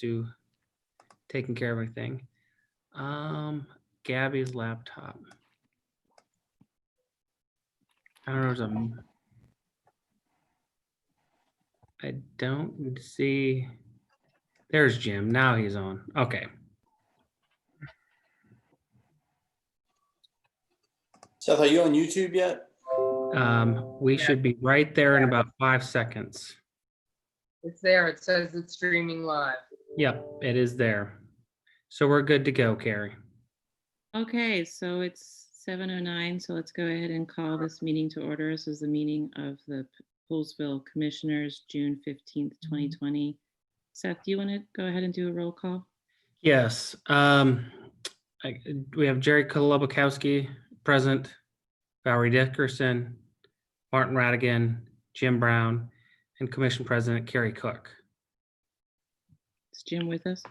to taking care of everything. Gabby's laptop. I don't know. I don't see. There's Jim. Now he's on. Okay. Seth, are you on YouTube yet? We should be right there in about 5 seconds. It's there. It says it's streaming live. Yep, it is there. So we're good to go, Carrie. Okay, so it's 7:09, so let's go ahead and call this meeting to order. This is the meeting of the Poolesville Commissioners, June 15th, 2020. Seth, do you want to go ahead and do a roll call? Yes. We have Jerry Kolobakowski present, Valerie Dickerson, Martin Radigan, Jim Brown, and Commission President Carrie Cook. Is Jim with us?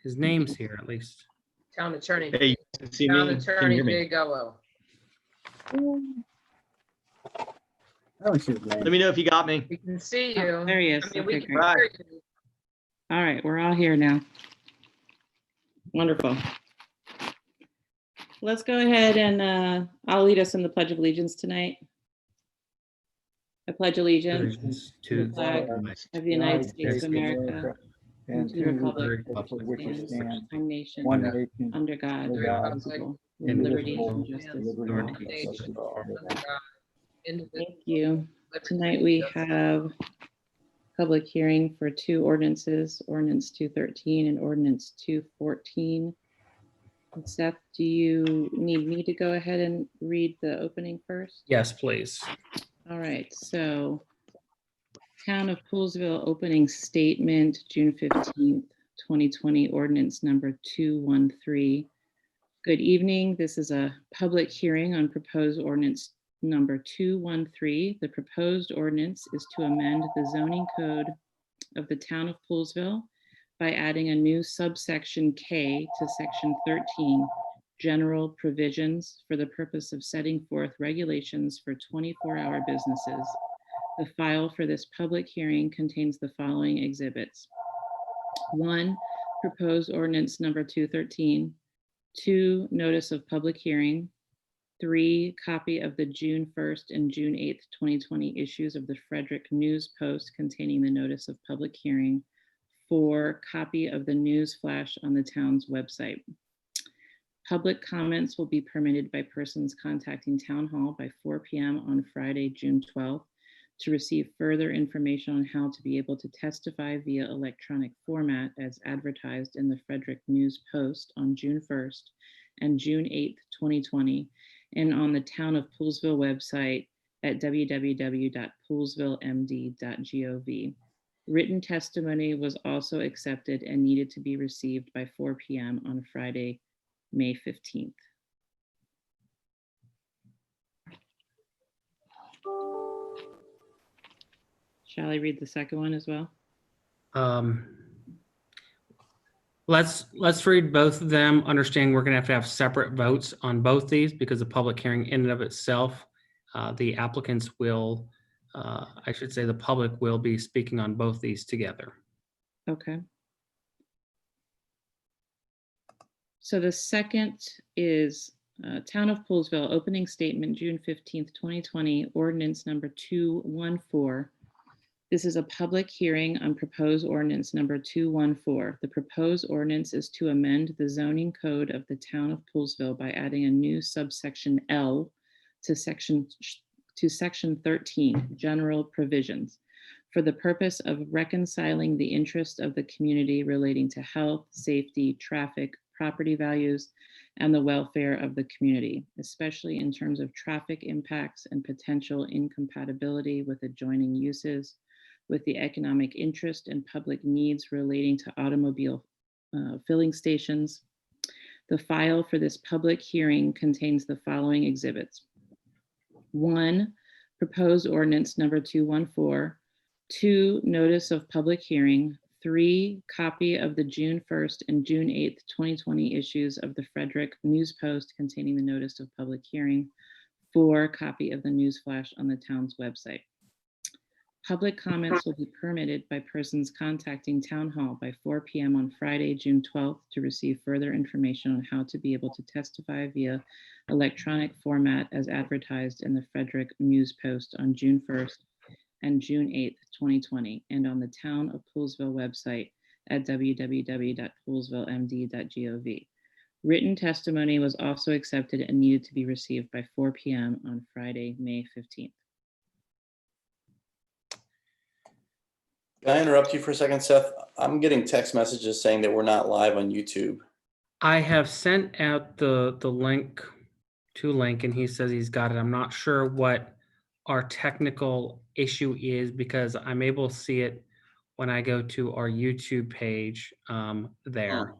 His name's here at least. Town attorney. Hey, you can see Town me? Can you attorney hear me? Jay Gallo. Let me know if you got me. We can see Oh, you. there he is. I mean, we Okay, can great. hear you. All right, we're all here now. Wonderful. Let's go ahead and I'll lead us in the Pledge of Allegiance tonight. I pledge allegiance To the flag of the United States of America and to the republic for which it stands, one nation, one nation, under God, under God, indivisible, with and liberty and indivisible, justice. with for all. liberty and justice for all. Thank you. Tonight we have public hearing for two ordinances, Ordinance 213 and Ordinance 214. And Seth, do you need me to go ahead and read the opening first? Yes, please. All right, so Town of Poolesville opening statement, June 15th, 2020, ordinance number 213. Good evening. This is a public hearing on proposed ordinance number 213. The proposed ordinance is to amend the zoning code of the Town of Poolesville by adding a new subsection K to section 13, general provisions for the purpose of setting forth regulations for 24-hour businesses. The file for this public hearing contains the following exhibits. 1, proposed ordinance number 213. 2, notice of public hearing. 3, copy of the June 1st and June 8th, 2020 issues of the Frederick News Post containing the notice of public hearing. 4, copy of the news flash on the town's website. Public comments will be permitted by persons contacting Town Hall by 4 p.m. on Friday, June 12th, to receive further information on how to be able to testify via electronic format as advertised in the Frederick News Post on June 1st and June 8th, 2020, and on the Town of Poolesville website at www.poolesvillemd.gov. Written testimony was also accepted and needed to be received by 4 p.m. on Friday, May 15th. Shall I read the second one as well? Let's read both of them. Understanding we're going to have separate votes on both these because the public hearing in and of itself, the applicants will, I should say the public will be speaking on both these together. Okay. So the second is Town of Poolesville opening statement, June 15th, 2020, ordinance number 214. This is a public hearing on proposed ordinance number 214. The proposed ordinance is to amend the zoning code of the Town of Poolesville by adding a new subsection L to section 13, general provisions, for the purpose of reconciling the interest of the community relating to health, safety, traffic, property values, and the welfare of the community, especially in terms of traffic impacts and potential incompatibility with adjoining uses, with the economic interest and public needs relating to automobile filling stations. The file for this public hearing contains the following exhibits. 1, proposed ordinance number 214. 2, notice of public hearing. 3, copy of the June 1st and June 8th, 2020 issues of the Frederick News Post containing the notice of public hearing. 4, copy of the news flash on the town's website. Public comments will be permitted by persons contacting Town Hall by 4 p.m. on Friday, June 12th, to receive further information on how to be able to testify via electronic format as advertised in the Frederick News Post on June 1st and June 8th, 2020, and on the Town of Poolesville website at www.poolesvillemd.gov. Written testimony was also accepted and needed to be received by 4 p.m. on Friday, May 15th. Can I interrupt you for a second, Seth? I'm getting text messages saying that we're not live on YouTube. I have sent out the link to Link, and he says he's got it. I'm not sure what our technical issue is because I'm able to see it when I go to our YouTube page there.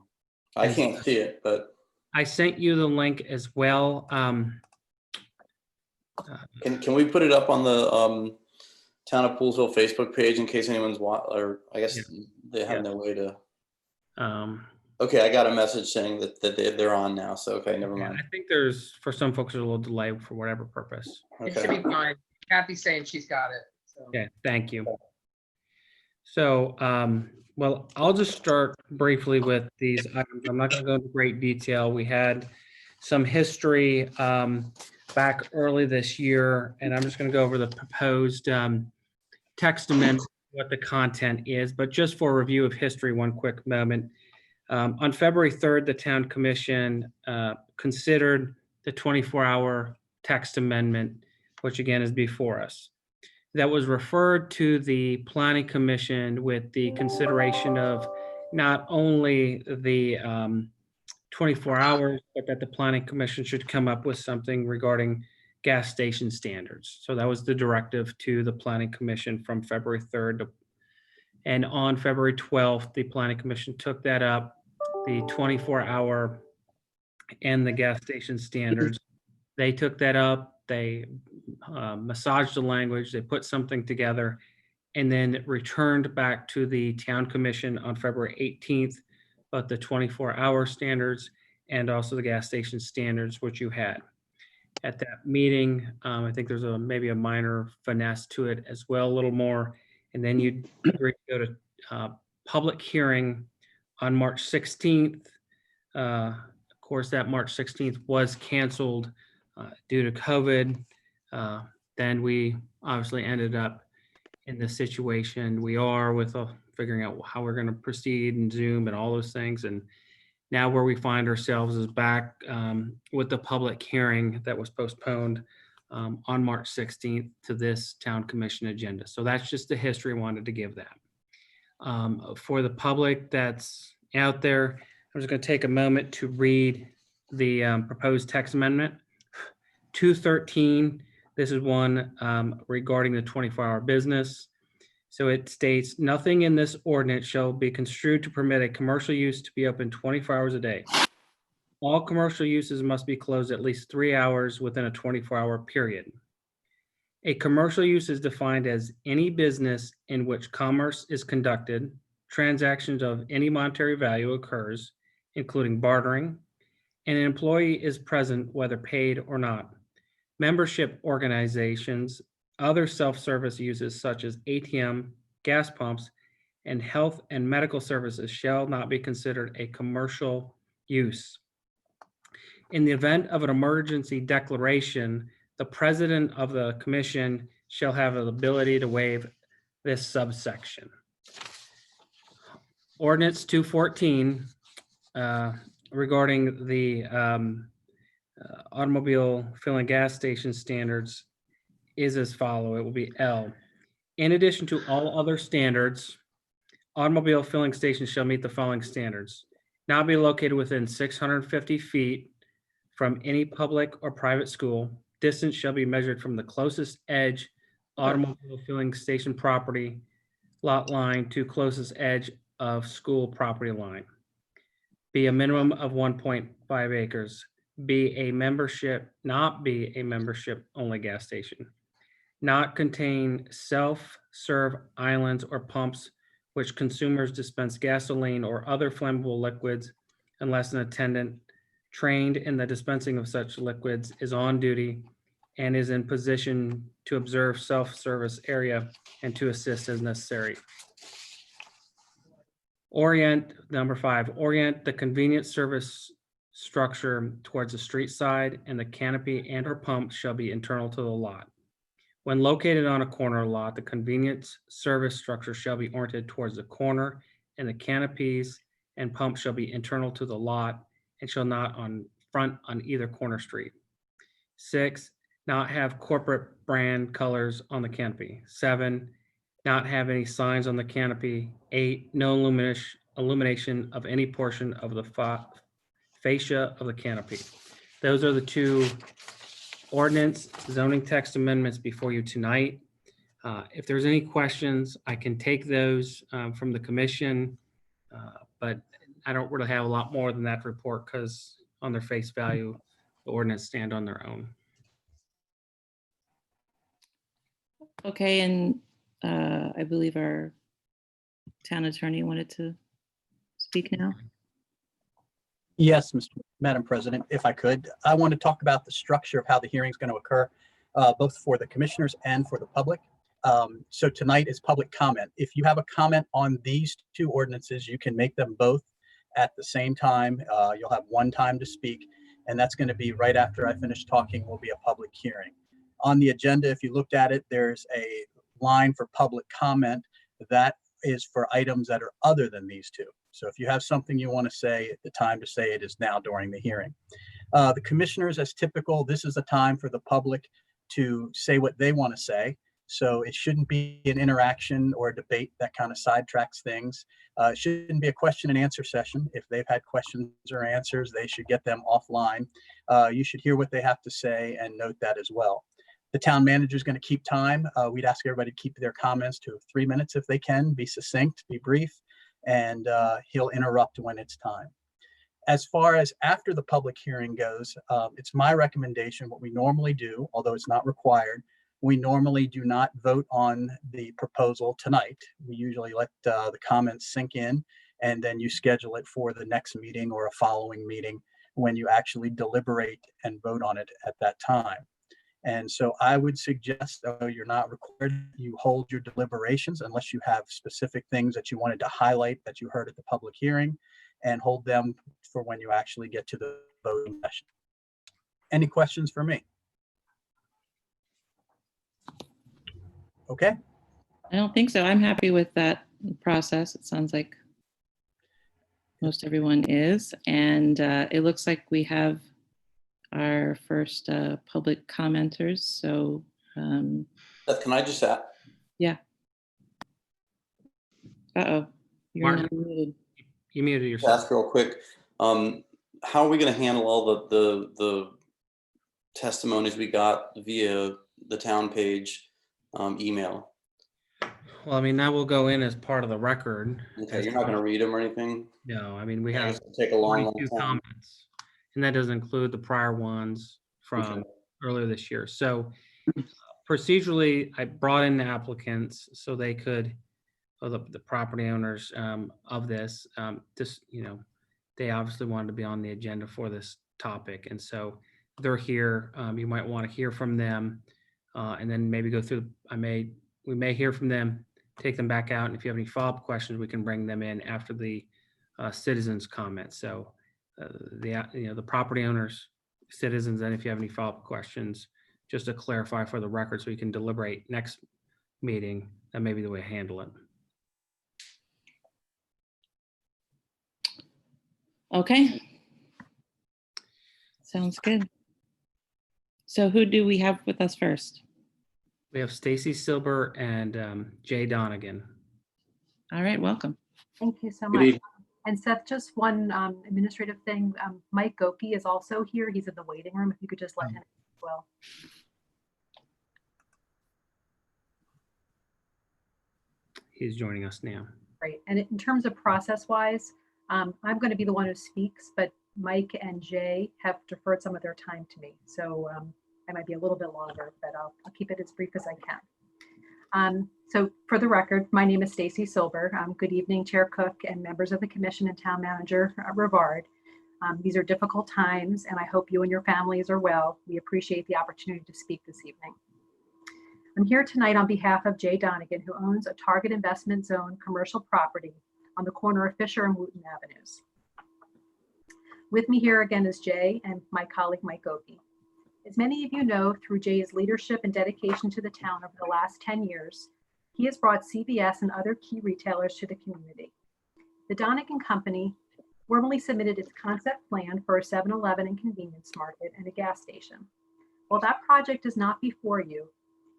I And- can't see it, but I sent you the link as well. can we put it up on the Town of Poolesville Facebook page in case anyone's or I guess they have Yeah. no way to. Um, Okay, I got a message saying that they're on now. So okay, never yeah, mind. I think there's, for some folks, there's a little delay for whatever purpose. It should Okay. be fine. Kathy's saying she's got it. So. Yeah, thank you. So, well, I'll just start briefly with these items. I'm not going to go into great detail. We had some history back early this year, and I'm just going to go over the proposed text amendment, what the content is, but just for review of history, one quick moment. On February 3rd, the Town Commission considered the 24-hour text amendment, which again is before us. That was referred to the Planning Commission with the consideration of not only the 24 hours, but that the Planning Commission should come up with something regarding gas station standards. So that was the directive to the Planning Commission from February 3rd. And on February 12th, the Planning Commission took that up, the 24-hour and the gas station standards. They took that up, they massaged the language, they put something together, and then returned back to the Town Commission on February 18th, but the 24-hour standards and also the gas station standards, which you had. At that meeting, I think there's maybe a minor finesse to it as well, a little more, and then you'd agree to go to public hearing on March 16th. Of course, that March 16th was canceled due to COVID. Then we obviously ended up in the situation we are with figuring out how we're going to proceed and Zoom and all those things. And now where we find ourselves is back with the public hearing that was postponed on March 16th to this Town Commission agenda. So that's just the history I wanted to give that. For the public that's out there, I'm just going to take a moment to read the proposed text amendment. 213, this is one regarding the 24-hour business. So it states, nothing in this ordinance shall be construed to permit a commercial use to be open 24 hours a day. All commercial uses must be closed at least 3 hours within a 24-hour period. A commercial use is defined as any business in which commerce is conducted, transactions of any monetary value occurs, including bartering, and an employee is present whether paid or not. Membership organizations, other self-service uses such as ATM, gas pumps, and health and medical services shall not be considered a commercial use. In the event of an emergency declaration, the president of the commission shall have the ability to waive this subsection. Ordinance 214 regarding the automobile filling gas station standards is as follows. It will be L. In addition to all other standards, automobile filling stations shall meet the following standards. Not be located within 650 feet from any public or private school. Distance shall be measured from the closest edge automobile filling station property lot line to closest edge of school property line. Be a minimum of 1.5 acres. Be a membership, not be a membership only gas station. Not contain self-serve islands or pumps which consumers dispense gasoline or other flammable liquids unless an attendant trained in the dispensing of such liquids is on duty and is in position to observe self-service area and to assist as necessary. Number 5, orient the convenience service structure towards the street side, and the canopy and or pump shall be internal to the lot. When located on a corner lot, the convenience service structure shall be oriented towards the corner, and the canopies and pump shall be internal to the lot and shall not on front on either corner street. 6, not have corporate brand colors on the canopy. 7, not have any signs on the canopy. 8, no illumination of any portion of the fascia of the canopy. Those are the 2 ordinance zoning text amendments before you tonight. If there's any questions, I can take those from the commission, but I don't really have a lot more than that to report because on their face value, the ordinance stand on their own. Okay, and I believe our town attorney wanted to speak now. Yes, Madam President, if I could, I want to talk about the structure of how the hearing is going to occur, both for the commissioners and for the public. So tonight is public comment. If you have a comment on these 2 ordinances, you can make them both at the same time. You'll have one time to speak, and that's going to be right after I finish talking will be a public hearing. On the agenda, if you looked at it, there's a line for public comment that is for items that are other than these 2. So if you have something you want to say, the time to say it is now during the hearing. The commissioners, as typical, this is the time for the public to say what they want to say. So it shouldn't be an interaction or a debate that kind of sidetracks things. It shouldn't be a question and answer session. If they've had questions or answers, they should get them offline. You should hear what they have to say and note that as well. The town manager is going to keep time. We'd ask everybody to keep their comments to 3 minutes if they can, be succinct, be brief, and he'll interrupt when it's time. As far as after the public hearing goes, it's my recommendation, what we normally do, although it's not required, we normally do not vote on the proposal tonight. We usually let the comments sink in, and then you schedule it for the next meeting or a following meeting when you actually deliberate and vote on it at that time. And so I would suggest, though you're not required, you hold your deliberations unless you have specific things that you wanted to highlight that you heard at the public hearing, and hold them for when you actually get to the voting session. Any questions for me? Okay. I don't think so. I'm happy with that process. It sounds like most everyone is. And it looks like we have our first public commenters. So Beth, can I just add? yeah. Uh-oh, you're Martin. not muted. You muted yourself. Ask real quick. How are we going to handle all the testimonies we got via the town page email? Well, I mean, that will go in as part of the record. Okay, you're not going to read them or anything? No, I mean, we I have guess it'll take a long 42 time. comments, and that doesn't include the prior ones from Okay. earlier this year. So procedurally, I brought in the applicants so they could, or the property owners of this, just, you know, they obviously wanted to be on the agenda for this topic. And so they're here. You might want to hear from them and then maybe go through, we may hear from them, take them back out. And if you have any follow-up questions, we can bring them in after the citizens' comments. So the property owners, citizens, and if you have any follow-up questions, just to clarify for the record so we can deliberate next meeting, that may be the way to handle it. Okay. Sounds good. So who do we have with us first? We have Stacy Silber and Jay Donegan. All right, welcome. Thank you so Good much. evening. And Seth, just one administrative thing. Mike Gopi is also here. He's in the waiting room. If you could just let him as well. He's joining us now. Great. And in terms of process-wise, I'm going to be the one who speaks, but Mike and Jay have deferred some of their time to me. So I might be a little bit longer, but I'll keep it as brief as I can. So for the record, my name is Stacy Silber. Good evening, Chair Cook and members of the Commission and Town Manager Rivard. These are difficult times, and I hope you and your families are well. We appreciate the opportunity to speak this evening. I'm here tonight on behalf of Jay Donegan, who owns a Target Investment Zone commercial property on the corner of Fisher and Wooten Avenues. With me here again is Jay and my colleague Mike Goki. As many of you know, through Jay's leadership and dedication to the town over the last 10 years, he has brought CVS and other key retailers to the community. The Donegan Company formally submitted its concept plan for a 7-Eleven and convenience market and a gas station. While that project is not before you,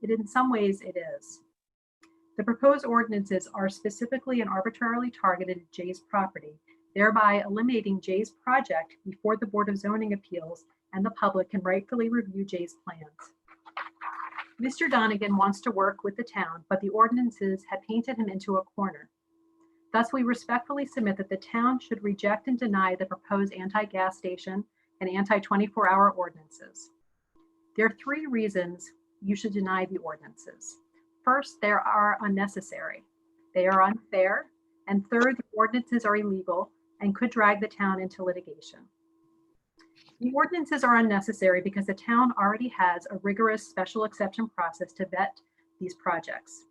in some ways it is. The proposed ordinances are specifically and arbitrarily targeted at Jay's property, thereby eliminating Jay's project before the Board of Zoning Appeals and the public can rightfully review Jay's plans. Mr. Donegan wants to work with the town, but the ordinances have painted him into a corner. Thus, we respectfully submit that the town should reject and deny the proposed anti-gas station and anti-24-hour ordinances. There are 3 reasons you should deny the ordinances. First, they are unnecessary. They are unfair. And third, the ordinances are illegal and could drag the town into litigation. The ordinances are unnecessary because the town already has a rigorous special exception process to vet these projects.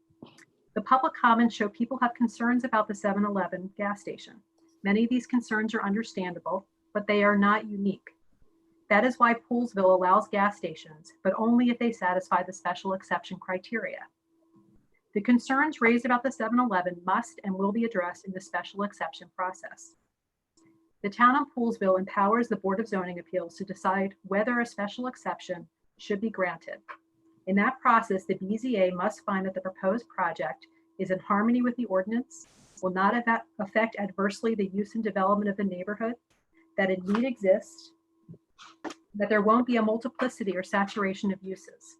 The public comments show people have concerns about the 7-Eleven gas station. Many of these concerns are understandable, but they are not unique. That is why Poolesville allows gas stations, but only if they satisfy the special exception criteria. The concerns raised about the 7-Eleven must and will be addressed in the special exception process. The town of Poolesville empowers the Board of Zoning Appeals to decide whether a special exception should be granted. In that process, the BZA must find that the proposed project is in harmony with the ordinance, will not affect adversely the use and development of the neighborhood, that a need exists, that there won't be a multiplicity or saturation of uses.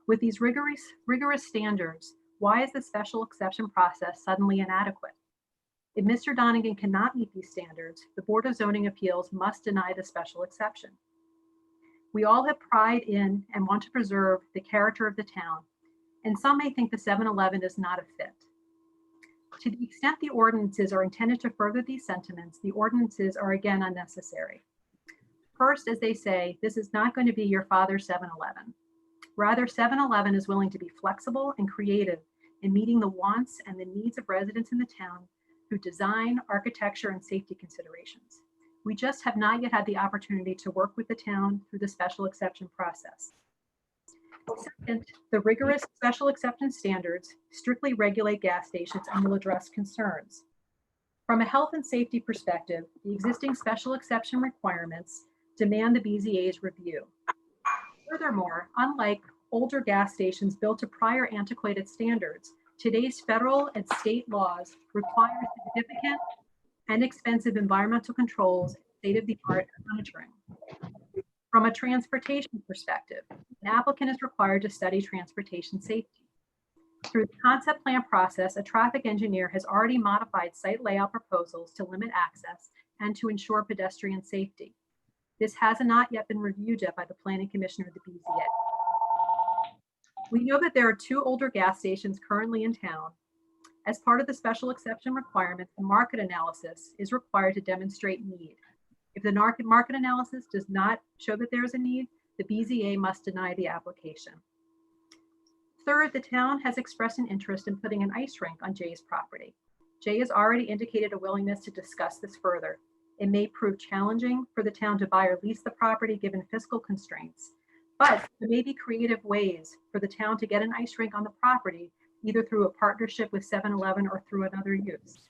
With these rigorous standards, why is the special exception process suddenly inadequate? If Mr. Donegan cannot meet these standards, the Board of Zoning Appeals must deny the special exception. We all have pride in and want to preserve the character of the town, and some may think the 7-Eleven is not a fit. To the extent the ordinances are intended to further these sentiments, the ordinances are again unnecessary. First, as they say, this is not going to be your father's 7-Eleven. Rather, 7-Eleven is willing to be flexible and creative in meeting the wants and the needs of residents in the town through design, architecture, and safety considerations. We just have not yet had the opportunity to work with the town through the special exception process. Second, the rigorous special exception standards strictly regulate gas stations and will address concerns. From a health and safety perspective, the existing special exception requirements demand the BZA's review. Furthermore, unlike older gas stations built to prior antiquated standards, today's federal and state laws require significant and expensive environmental controls and state-of-the-art monitoring. From a transportation perspective, an applicant is required to study transportation safety. Through the concept plan process, a traffic engineer has already modified site layout proposals to limit access and to ensure pedestrian safety. This has not yet been reviewed yet by the Planning Commission or the BZA. We know that there are 2 older gas stations currently in town. As part of the special exception requirements, a market analysis is required to demonstrate need. If the market analysis does not show that there is a need, the BZA must deny the application. Third, the town has expressed an interest in putting an ice rink on Jay's property. Jay has already indicated a willingness to discuss this further. It may prove challenging for the town to buy or lease the property given fiscal constraints, but there may be creative ways for the town to get an ice rink on the property, either through a partnership with 7-Eleven or through another use.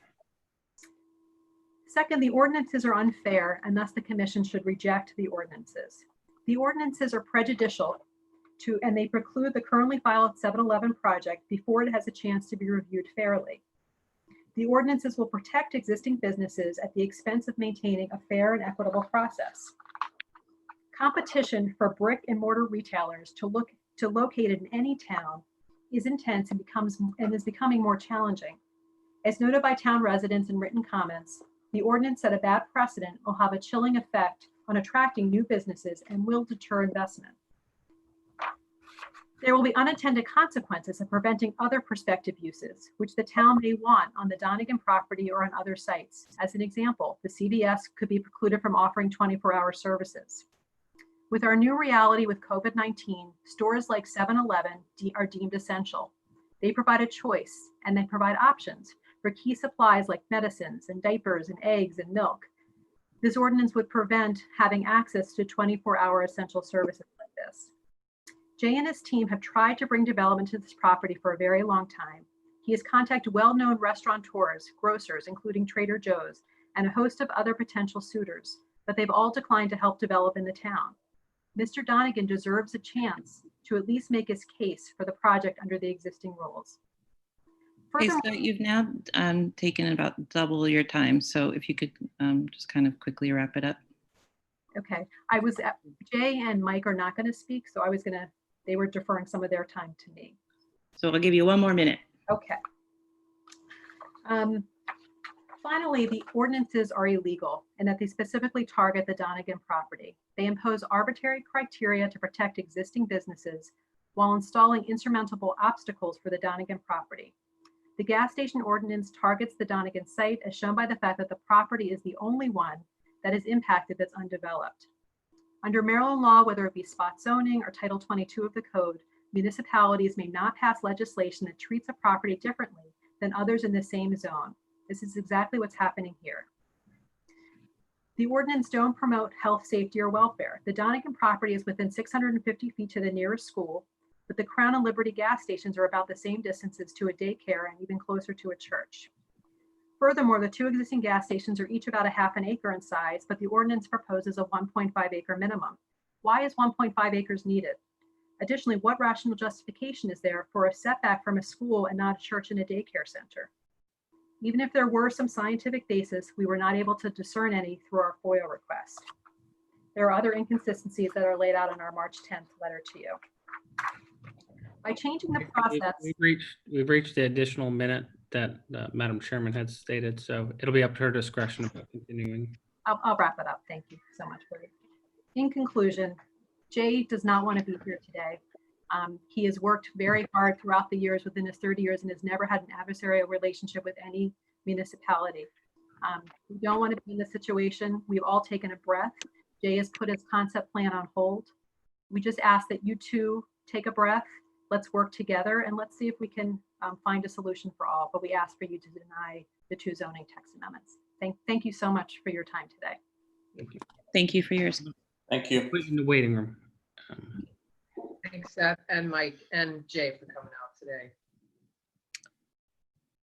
Second, the ordinances are unfair, and thus the commission should reject the ordinances. The ordinances are prejudicial to, and they preclude the currently filed 7-Eleven project before it has a chance to be reviewed fairly. The ordinances will protect existing businesses at the expense of maintaining a fair and equitable process. Competition for brick and mortar retailers to locate in any town is intense and is becoming more challenging. As noted by town residents in written comments, the ordinance set a bad precedent will have a chilling effect on attracting new businesses and will deter investment. There will be unintended consequences of preventing other prospective uses, which the town may want on the Donegan property or on other sites. As an example, the CVS could be precluded from offering 24-hour services. With our new reality with COVID-19, stores like 7-Eleven are deemed essential. They provide a choice and they provide options for key supplies like medicines and diapers and eggs and milk. This ordinance would prevent having access to 24-hour essential services like this. Jay and his team have tried to bring development to this property for a very long time. He has contacted well-known restaurateurs, grocers, including Trader Joe's, and a host of other potential suitors, but they've all declined to help develop in the town. Mr. Donegan deserves a chance to at least make his case for the project under the existing rules. Okay, Furthermore, so you've now taken about double your time. So if you could just kind of quickly wrap it up. okay, Jay and Mike are not going to speak, so they were deferring some of their time to me. So I'll give you 1 more minute. Okay. Finally, the ordinances are illegal in that they specifically target the Donegan property. They impose arbitrary criteria to protect existing businesses while installing insurmountable obstacles for the Donegan property. The gas station ordinance targets the Donegan site as shown by the fact that the property is the only one that is impacted that's undeveloped. Under Maryland law, whether it be spot zoning or Title 22 of the code, municipalities may not pass legislation that treats a property differently than others in the same zone. This is exactly what's happening here. The ordinance don't promote health, safety, or welfare. The Donegan property is within 650 feet to the nearest school, but the Crown and Liberty gas stations are about the same distances to a daycare and even closer to a church. Furthermore, the two existing gas stations are each about a half an acre in size, but the ordinance proposes a 1.5 acre minimum. Why is 1.5 acres needed? Additionally, what rational justification is there for a setback from a school and not a church and a daycare center? Even if there were some scientific basis, we were not able to discern any through our FOIA request. There are other inconsistencies that are laid out in our March 10th letter to you. By changing the process, We've reached the additional minute that Madam Chairman had stated, so it'll be up to her discretion about continuing. I'll wrap it up. Thank you so much, Woody. In conclusion, Jay does not want to be here today. He has worked very hard throughout the years within his 30 years and has never had an adversarial relationship with any municipality. We don't want to be in this situation. We've all taken a breath. Jay has put his concept plan on hold. We just ask that you two take a breath. Let's work together and let's see if we can find a solution for all. But we ask for you to deny the two zoning text amendments. Thank you so much for your time today. Thank you. Thank you for yours. Thank you. Wait in the waiting room. Thanks, Seth and Mike and Jay for coming out today.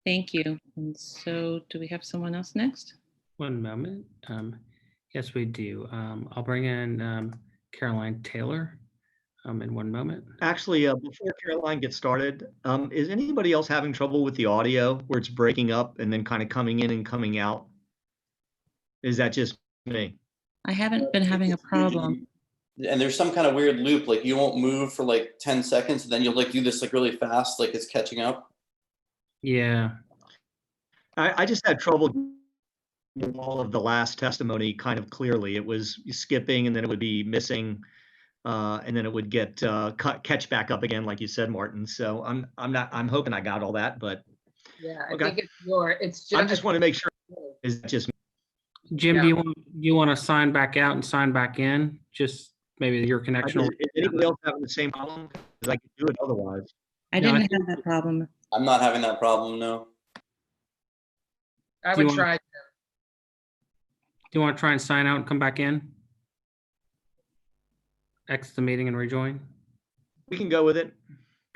Thank you. And so do we have someone else next? One moment. Yes, we do. I'll bring in Caroline Taylor in 1 moment. Actually, before Caroline gets started, is anybody else having trouble with the audio where it's breaking up and then kind of coming in and coming out? Is that just me? I haven't been having a problem. And there's some kind of weird loop, like you won't move for like 10 seconds, and then you'll like do this like really fast, like it's catching up. Yeah. I just had trouble with all of the last testimony kind of clearly. It was skipping and then it would be missing. And then it would get catch back up again, like you said, Martin. So I'm hoping I got all that, but Yeah, I Okay. think it's just. I just want to make sure. Is that just me? Jim, Yeah. do you want to sign back out and sign back in? Just maybe your connection. Is anybody else having the same problem? Because I could do it otherwise. I No, I didn't have that problem. I'm not having that problem, no. I Do you would want- try. Do you want to try and sign out and come back in? Exit the meeting and rejoin? We can go with it.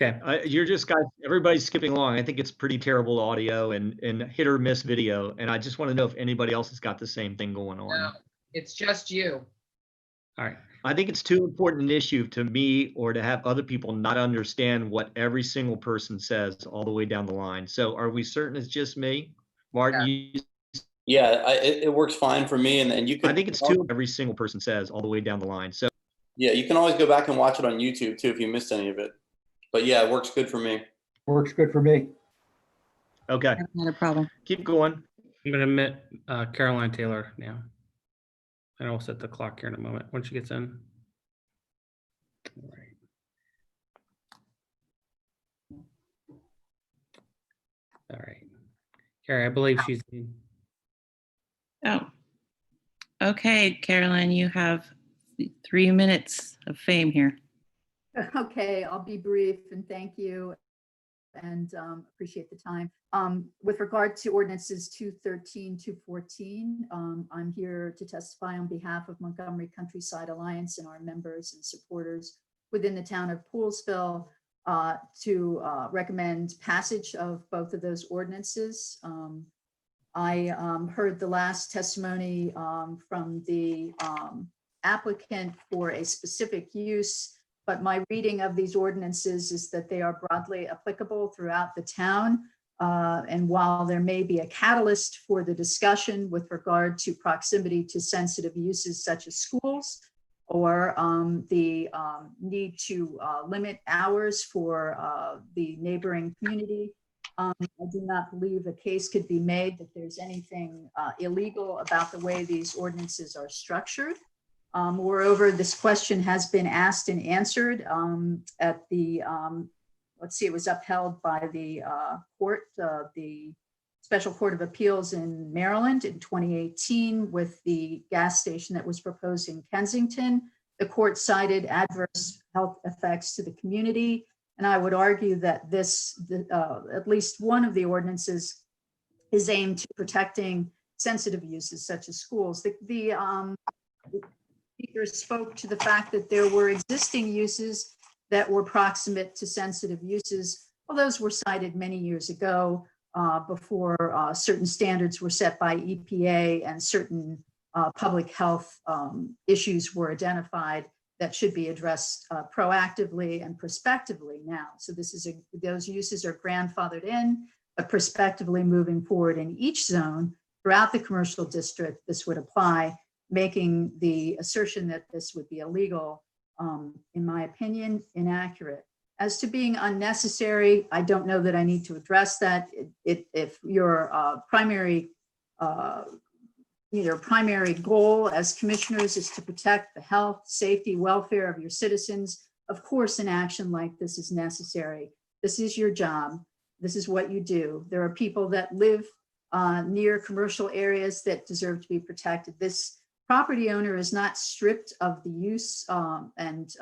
Okay. You're just guys, everybody's skipping along. I think it's pretty terrible audio and hit or miss video. And I just want to know if anybody else has got the same thing going on. No, it's just you. All right. I think it's too important an issue to me or to have other people not understand what every single person says all the way down the line. So are we certain it's just me? Martin, Yeah, it works fine for me, and you can. I think it's too every single person says all the way down the line. So Yeah, you can always go back and watch it on YouTube too if you missed any of it. But yeah, it works good for me. Works good for me. okay, Not a problem. keep going. I'm going to admit Caroline Taylor now. And I'll set the clock here in a moment when she gets in. All right. All right. Carrie, I believe she's, Oh, okay, Caroline, you have 3 minutes of fame here. Okay, I'll be brief and thank you and appreciate the time. With regard to ordinances 213, 214, I'm here to testify on behalf of Montgomery Countryside Alliance and our members and supporters within the town of Poolesville to recommend passage of both of those ordinances. I heard the last testimony from the applicant for a specific use, but my reading of these ordinances is that they are broadly applicable throughout the town. And while there may be a catalyst for the discussion with regard to proximity to sensitive uses such as schools, or the need to limit hours for the neighboring community, I do not believe a case could be made that there's anything illegal about the way these ordinances are structured. Moreover, this question has been asked and answered at the, let's see, it was upheld by the court, the Special Court of Appeals in Maryland in 2018 with the gas station that was proposed in Kensington. The court cited adverse health effects to the community. And I would argue that this, at least one of the ordinances is aimed to protecting sensitive uses such as schools. The speaker spoke to the fact that there were existing uses that were proximate to sensitive uses. Well, those were cited many years ago before certain standards were set by EPA and certain public health issues were identified that should be addressed proactively and prospectively now. So this is those uses are grandfathered in, but prospectively moving forward in each zone throughout the commercial district, this would apply, making the assertion that this would be illegal, in my opinion, inaccurate. As to being unnecessary, I don't know that I need to address that. If your primary goal as commissioners is to protect the health, safety, welfare of your citizens, of course, an action like this is necessary. This is your job. This is what you do. There are people that live near commercial areas that deserve to be protected. This property owner is not stripped of the use and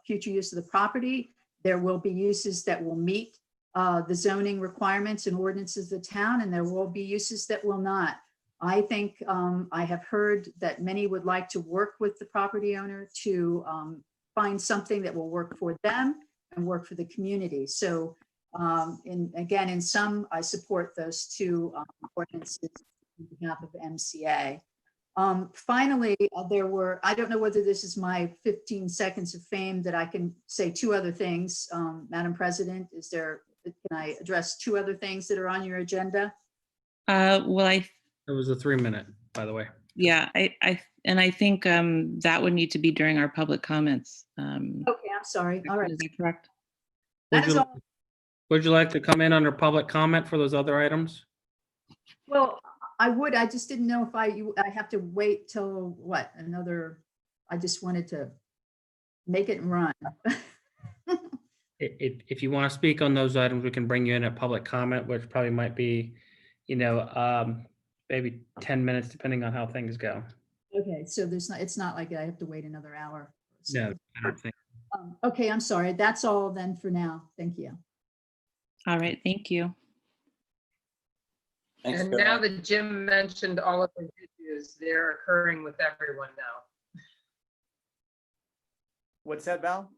future use of the property. There will be uses that will meet the zoning requirements and ordinances of the town, and there will be uses that will not. I think I have heard that many would like to work with the property owner to find something that will work for them and work for the community. So again, in sum, I support those two ordinances on behalf of MCA. Finally, there were, I don't know whether this is my 15 seconds of fame that I can say two other things. Madam President, can I address two other things that are on your agenda? Well, it was a 3-minute, by the way. yeah, I think that would need to be during our public comments. Okay, I'm sorry. All right. Is that correct? That is all. Would you like to come in under public comment for those other items? Well, I would, I just didn't know if I have to wait till what, I just wanted to make it and run. If you want to speak on those items, we can bring you in at public comment, which probably might be, maybe 10 minutes, depending on how things go. Okay, so it's not like I have to wait another hour. No, I don't think. Okay, I'm sorry. That's all then for now. Thank you. All right, thank you. Thanks, And Caroline. now that Jim mentioned all of the issues, they're occurring with everyone now. What's that, Val?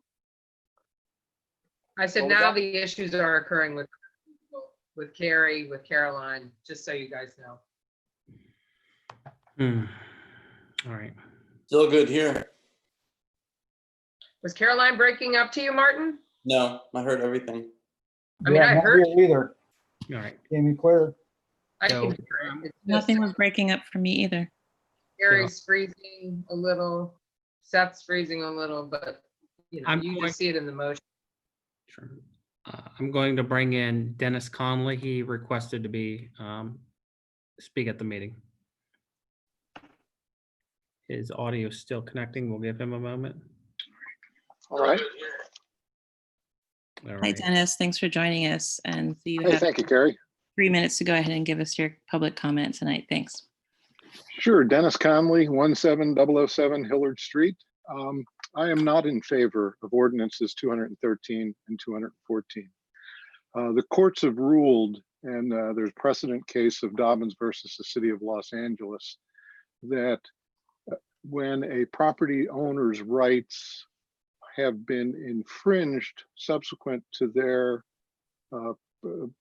I said What was now that? the issues are occurring with Carrie, with Caroline, just so you guys know. All right. Still good here. Was Caroline breaking up to you, Martin? No, I heard everything. I mean, I not heard here either. All right. Came in clear. I So, can hear it. It's just Nothing was breaking up for me either. Carrie's freezing a little, Seth's freezing a little, but you I'm just going- see it in the motion. Sure. I'm going to bring in Dennis Conley. He requested to be speak at the meeting. His audio is still connecting. We'll give him a moment. All right. All Hi, right. Dennis. Thanks for joining us and see you. Hey, thank you, Carrie. 3 minutes to go ahead and give us your public comment tonight. Thanks. Sure. Dennis Conley, 17007 Hillard Street. I am not in favor of ordinances 213 and 214. The courts have ruled, and there's precedent case of Dobbins versus the City of Los Angeles, that when a property owner's rights have been infringed subsequent to their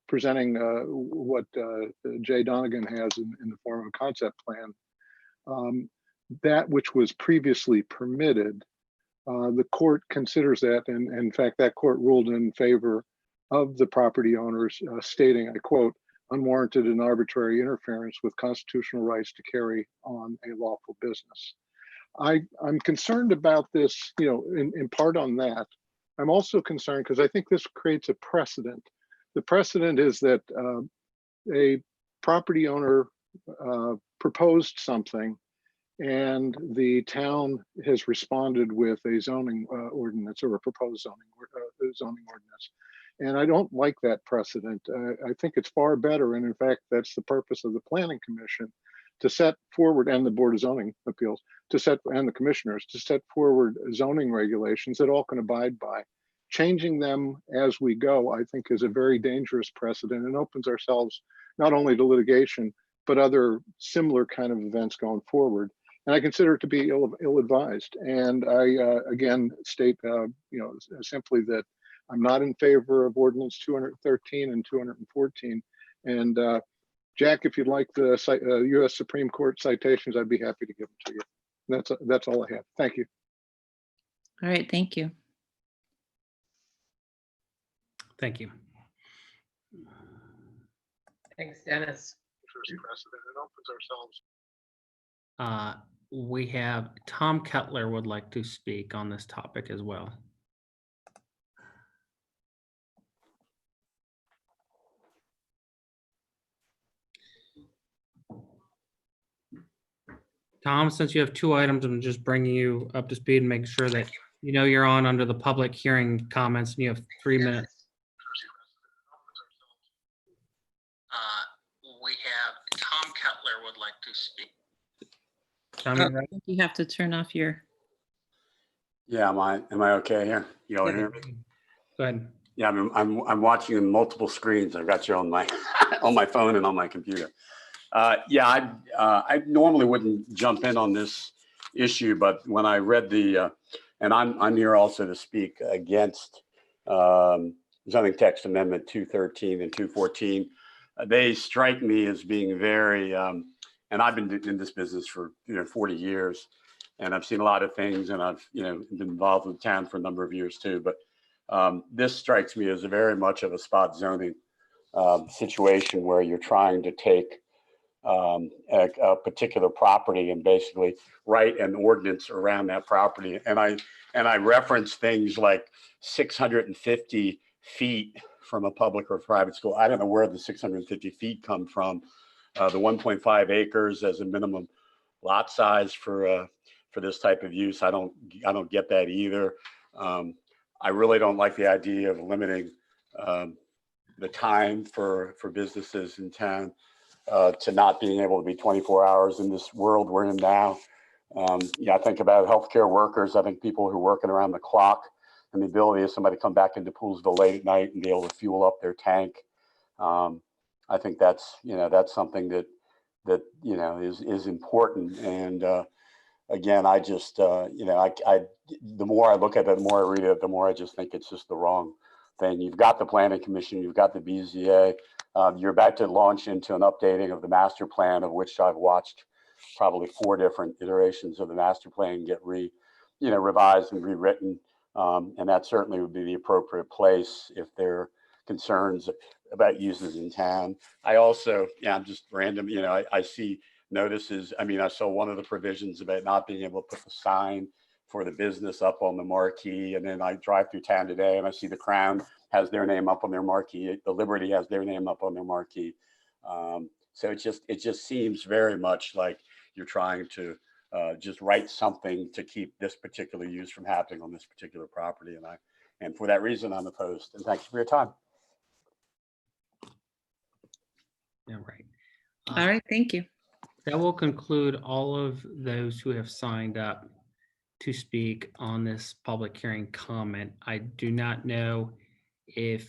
presenting what Jay Donegan has in the form of a concept plan, that which was previously permitted, the court considers that, and in fact, that court ruled in favor of the property owners, stating, I quote, unwarranted and arbitrary interference with constitutional rights to carry on a lawful business. I'm concerned about this, in part on that. I'm also concerned because I think this creates a precedent. The precedent is that a property owner proposed something and the town has responded with a zoning ordinance or a proposed zoning ordinance. And I don't like that precedent. I think it's far better. And in fact, that's the purpose of the Planning Commission, to set forward, and the Board of Zoning Appeals, and the commissioners, to set forward zoning regulations that all can abide by. Changing them as we go, I think, is a very dangerous precedent and opens ourselves not only to litigation, but other similar kind of events going forward. And I consider it to be ill-advised. And I, again, state, simply that I'm not in favor of ordinance 213 and 214. And Jack, if you'd like the U.S. Supreme Court citations, I'd be happy to give them to you. That's all I have. Thank you. All right, thank you. Thank you. Thanks, Dennis. It opens ourselves. We have Tom Kettler would like to speak on this topic as well. Tom, since you have two items, I'm just bringing you up to speed and making sure that you're on under the public hearing comments, and you have 3 minutes. We have Tom Kettler would like to speak. Tom, you I ready? think you have to turn off your. Yeah, am I okay here? You all hear me? Go ahead. Yeah, I'm watching in multiple screens. I've got you on my on my phone and on my computer. Yeah, I normally wouldn't jump in on this issue, but when I read the and I'm here also to speak against zoning text amendment 213 and 214. They strike me as being very and I've been in this business for 40 years, and I've seen a lot of things, and I've been involved with the town for a number of years too. But this strikes me as a very much of a spot zoning situation where you're trying to take a particular property and basically write an ordinance around that property. And I reference things like 650 feet from a public or private school. I don't know where the 650 feet come from. The 1.5 acres as a minimum lot size for this type of use. I don't get that either. I really don't like the idea of limiting the time for businesses in town to not being able to be 24 hours in this world we're in now. I think about healthcare workers. I think people who are working around the clock, and the ability of somebody to come back into Poolsville late at night and be able to fuel up their tank. I think that's something that is important. And again, I just the more I look at it, the more I read it, the more I just think it's just the wrong thing. You've got the Planning Commission, you've got the BZA. You're about to launch into an updating of the master plan, of which I've watched probably 4 different iterations of the master plan get revised and rewritten. And that certainly would be the appropriate place if there are concerns about uses in town. I also, I'm just random, I see notices. I saw one of the provisions about not being able to put the sign for the business up on the marquee. And then I drive through town today and I see the Crown has their name up on their marquee. The Liberty has their name up on their marquee. So it just seems very much like you're trying to just write something to keep this particular use from happening on this particular property. And for that reason, I'm opposed. And thank you for your time. Yeah, right. All right, thank you. That will conclude all of those who have signed up to speak on this public hearing comment. I do not know if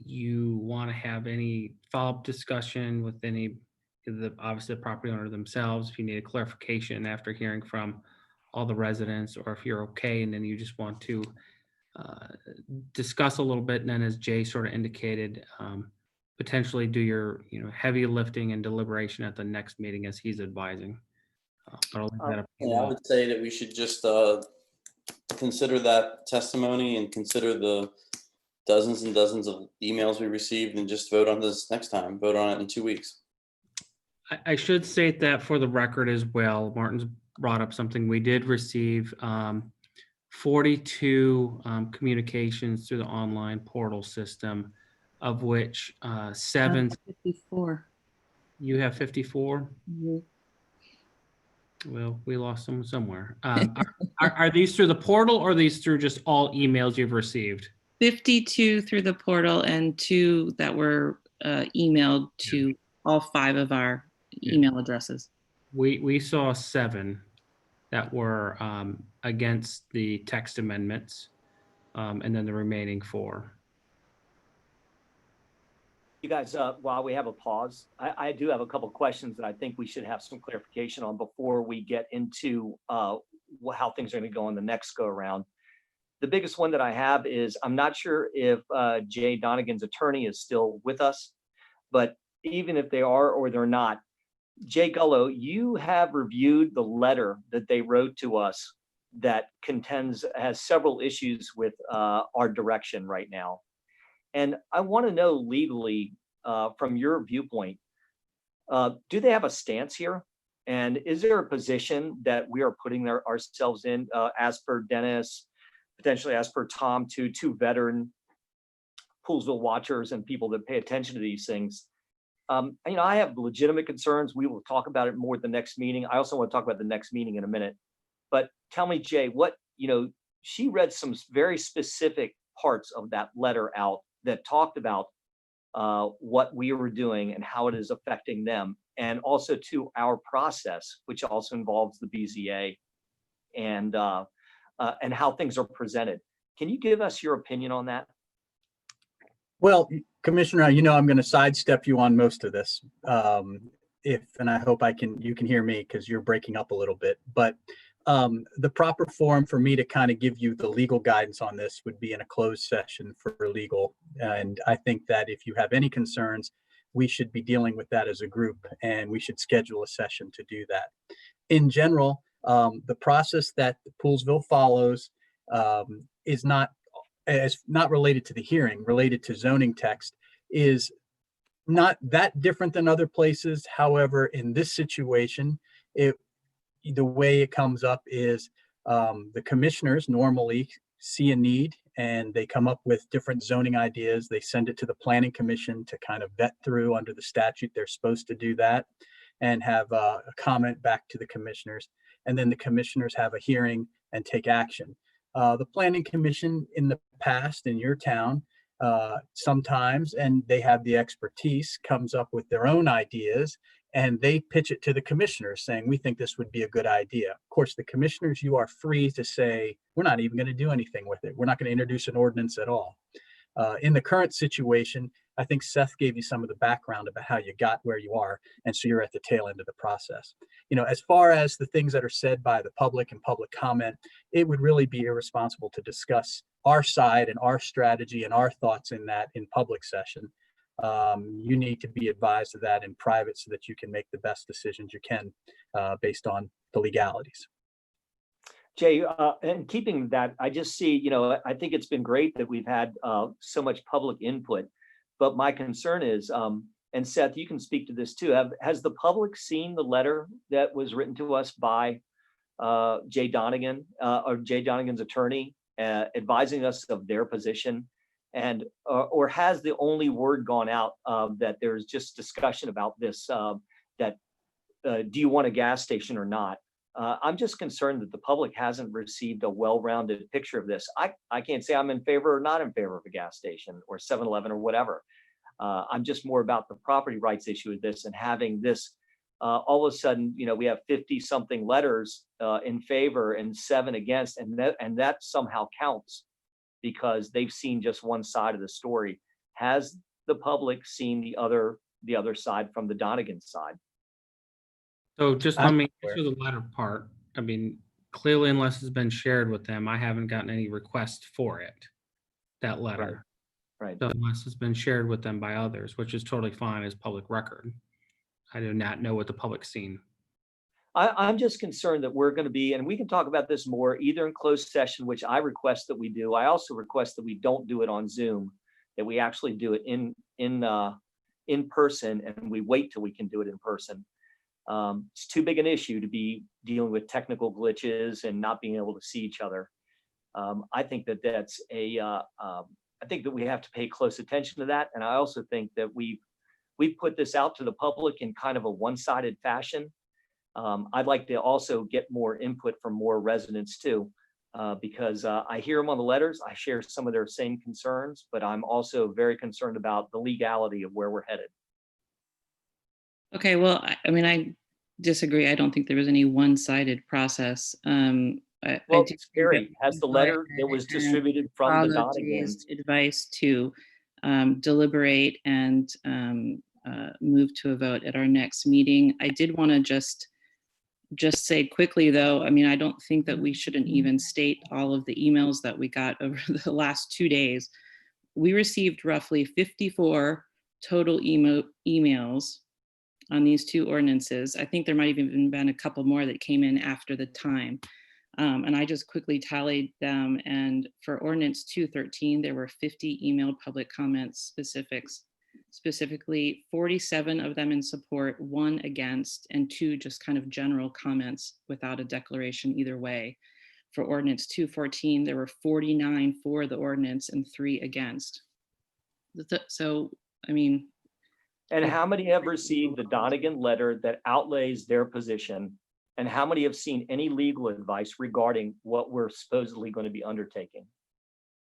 you want to have any follow-up discussion with any of the, obviously the property owner themselves, if you need a clarification after hearing from all the residents, or if you're okay and then you just want to discuss a little bit, and then as Jay sort of indicated, potentially do your, heavy lifting and deliberation at the next meeting as he's advising. But I'll leave that up to you Yeah, I all. would say that we should just consider that testimony and consider the dozens and dozens of emails we received and just vote on this next time. Vote on it in 2 weeks. I should state that for the record as well. Martin's brought up something. We did receive 42 communications through the online portal system, of which 7, 54. you have 54? Mhm. Well, we lost someone somewhere. Are these through the portal, or are these through just all emails you've received? 52 through the portal and 2 that were emailed to all 5 of our email addresses. We saw 7 that were against the text amendments, and then the remaining 4. You guys, while we have a pause, I do have a couple questions that I think we should have some clarification on before we get into how things are going to go on the next go around. The biggest one that I have is I'm not sure if Jay Donegan's attorney is still with us, but even if they are or they're not, Jay Gullo, you have reviewed the letter that they wrote to us that has several issues with our direction right now. And I want to know legally, from your viewpoint, do they have a stance here? And is there a position that we are putting ourselves in, as per Dennis, potentially as per Tom, to 2 veteran Poolsville watchers and people that pay attention to these things? I have legitimate concerns. We will talk about it more at the next meeting. I also want to talk about the next meeting in a minute. But tell me, Jay, she read some very specific parts of that letter out that talked about what we were doing and how it is affecting them, and also to our process, which also involves the BZA and how things are presented. Can you give us your opinion on that? Well, Commissioner, I'm going to sidestep you on most of this. And I hope you can hear me, because you're breaking up a little bit. But the proper forum for me to kind of give you the legal guidance on this would be in a closed session for legal. And I think that if you have any concerns, we should be dealing with that as a group, and we should schedule a session to do that. In general, the process that Poolsville follows is not related to the hearing, related to zoning text, is not that different than other places. However, in this situation, the way it comes up is the commissioners normally see a need and they come up with different zoning ideas. They send it to the planning commission to kind of vet through. Under the statute, they're supposed to do that and have a comment back to the commissioners. And then the commissioners have a hearing and take action. The planning commission in the past in your town, sometimes, and they have the expertise, comes up with their own ideas, and they pitch it to the commissioners saying, we think this would be a good idea. Of course, the commissioners, you are free to say, we're not even going to do anything with it. We're not going to introduce an ordinance at all. In the current situation, I think Seth gave you some of the background about how you got where you are. And so you're at the tail end of the process. As far as the things that are said by the public and public comment, it would really be irresponsible to discuss our side and our strategy and our thoughts in that in public session. You need to be advised of that in private so that you can make the best decisions you can based on the legalities. Jay, and keeping that, I just see, I think it's been great that we've had so much public input, but my concern is, and Seth, you can speak to this too, has the public seen the letter that was written to us by Jay Donegan or Jay Donegan's attorney advising us of their position? And or has the only word gone out that there's just discussion about this, do you want a gas station or not? I'm just concerned that the public hasn't received a well-rounded picture of this. I can't say I'm in favor or not in favor of a gas station or 7-Eleven or whatever. I'm just more about the property rights issue with this and having this, all of a sudden, we have 50 something letters in favor and 7 against, and that somehow counts because they've seen just one side of the story. Has the public seen the other side from the Donegan side? So just let I'm me aware. answer the latter part. I mean, clearly, unless it's been shared with them, I haven't gotten any request for it, that letter. Right. So unless it's been shared with them by others, which is totally fine as public record. I do not know what the public's seen. I'm just concerned that we're going to be, and we can talk about this more either in closed session, which I request that we do. I also request that we don't do it on Zoom, that we actually do it in person, and we wait till we can do it in person. It's too big an issue to be dealing with technical glitches and not being able to see each other. I think that that's I think that we have to pay close attention to that. And I also think that we've put this out to the public in kind of a one-sided fashion. I'd like to also get more input from more residents too, because I hear them on the letters. I share some of their same concerns, but I'm also very concerned about the legality of where we're headed. Okay, well, I mean, I disagree. I don't think there was any one-sided process. I Well, do think Carrie, that has the we letter that went was ahead and distributed from the followed Donegan? Jay's advice to deliberate and move to a vote at our next meeting. I did want to just say quickly, though, I mean, I don't think that we shouldn't even state all of the emails that we got over the last 2 days. We received roughly 54 total emails on these 2 ordinances. I think there might have even been a couple more that came in after the time. And I just quickly tallied them. And for ordinance 213, there were 50 emailed public comments specifically 47 of them in support, 1 against, and 2 just kind of general comments without a declaration either way. For ordinance 214, there were 49 for the ordinance and 3 against. So, I mean. And how many have received the Donegan letter that outlays their position? And how many have seen any legal advice regarding what we're supposedly going to be undertaking?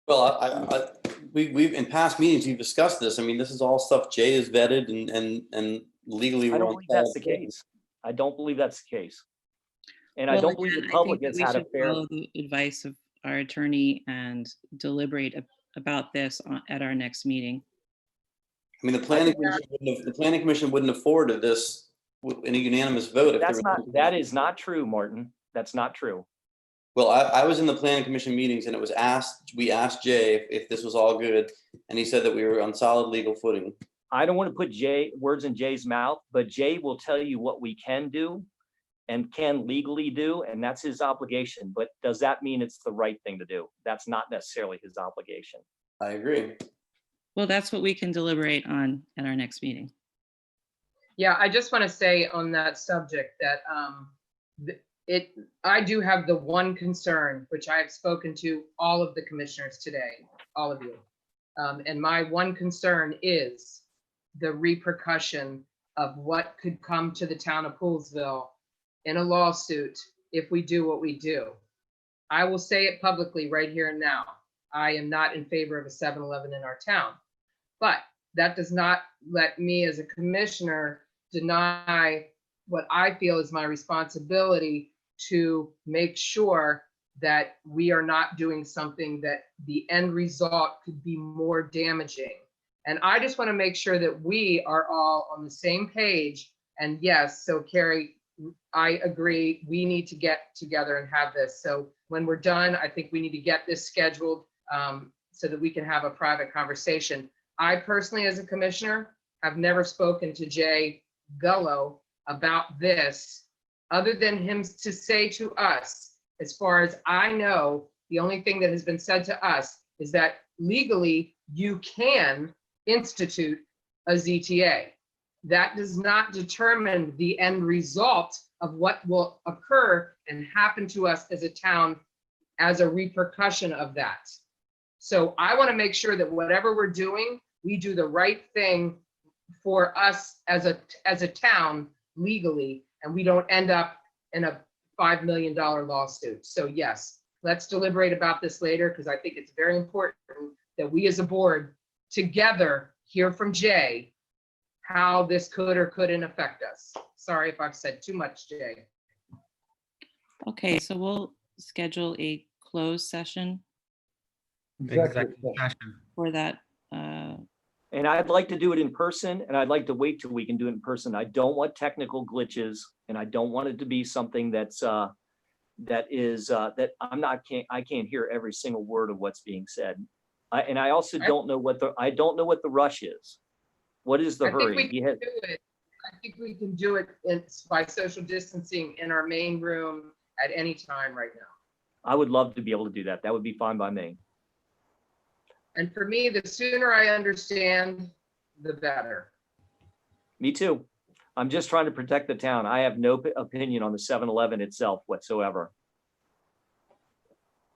Well, we've in past meetings, we've discussed this. I mean, this is all stuff Jay has vetted and legally. I don't believe that's the case. I don't believe that's the case. And I Well, don't believe again, the public I has think had that a we should fair. follow the advice of our attorney and deliberate about this at our next meeting. I mean, the planning commission wouldn't have forwarded this in a unanimous vote. That is not true, Martin. That's not true. Well, I was in the planning commission meetings and it was we asked Jay if this was all good. And he said that we were on solid legal footing. I don't want to put words in Jay's mouth, but Jay will tell you what we can do and can legally do, and that's his obligation. But does that mean it's the right thing to do? That's not necessarily his obligation. I agree. Well, that's what we can deliberate on at our next meeting. Yeah, I just want to say on that subject that I do have the one concern, which I have spoken to all of the commissioners today, all of you. And my one concern is the repercussion of what could come to the town of Poolesville in a lawsuit if we do what we do. I will say it publicly right here and now. I am not in favor of a 7-Eleven in our town, but that does not let me as a commissioner deny what I feel is my responsibility to make sure that we are not doing something that the end result could be more damaging. And I just want to make sure that we are all on the same page. And yes, so Carrie, I agree, we need to get together and have this. So when we're done, I think we need to get this scheduled so that we can have a private conversation. I personally, as a commissioner, have never spoken to Jay Gullo about this, other than him to say to us, as far as I know, the only thing that has been said to us is that legally you can institute a ZTA. That does not determine the end result of what will occur and happen to us as a town as a repercussion of that. So I want to make sure that whatever we're doing, we do the right thing for us as a town legally, and we don't end up in a $5 million lawsuit. So yes, let's deliberate about this later, because I think it's very important that we as a board together hear from Jay how this could or couldn't affect us. Sorry if I've said too much, Jay. Okay, so we'll schedule a closed session Executive session. for that. And I'd like to do it in person, and I'd like to wait till we can do it in person. I don't want technical glitches, and I don't want it to be something that I can't hear every single word of what's being said. And I also don't know what the rush is. What is the I think we hurry? can You had- do it. I think we can do it by social distancing in our main room at any time right now. I would love to be able to do that. That would be fine by me. And for me, the sooner I understand, the better. Me too. I'm just trying to protect the town. I have no opinion on the 7-Eleven itself whatsoever.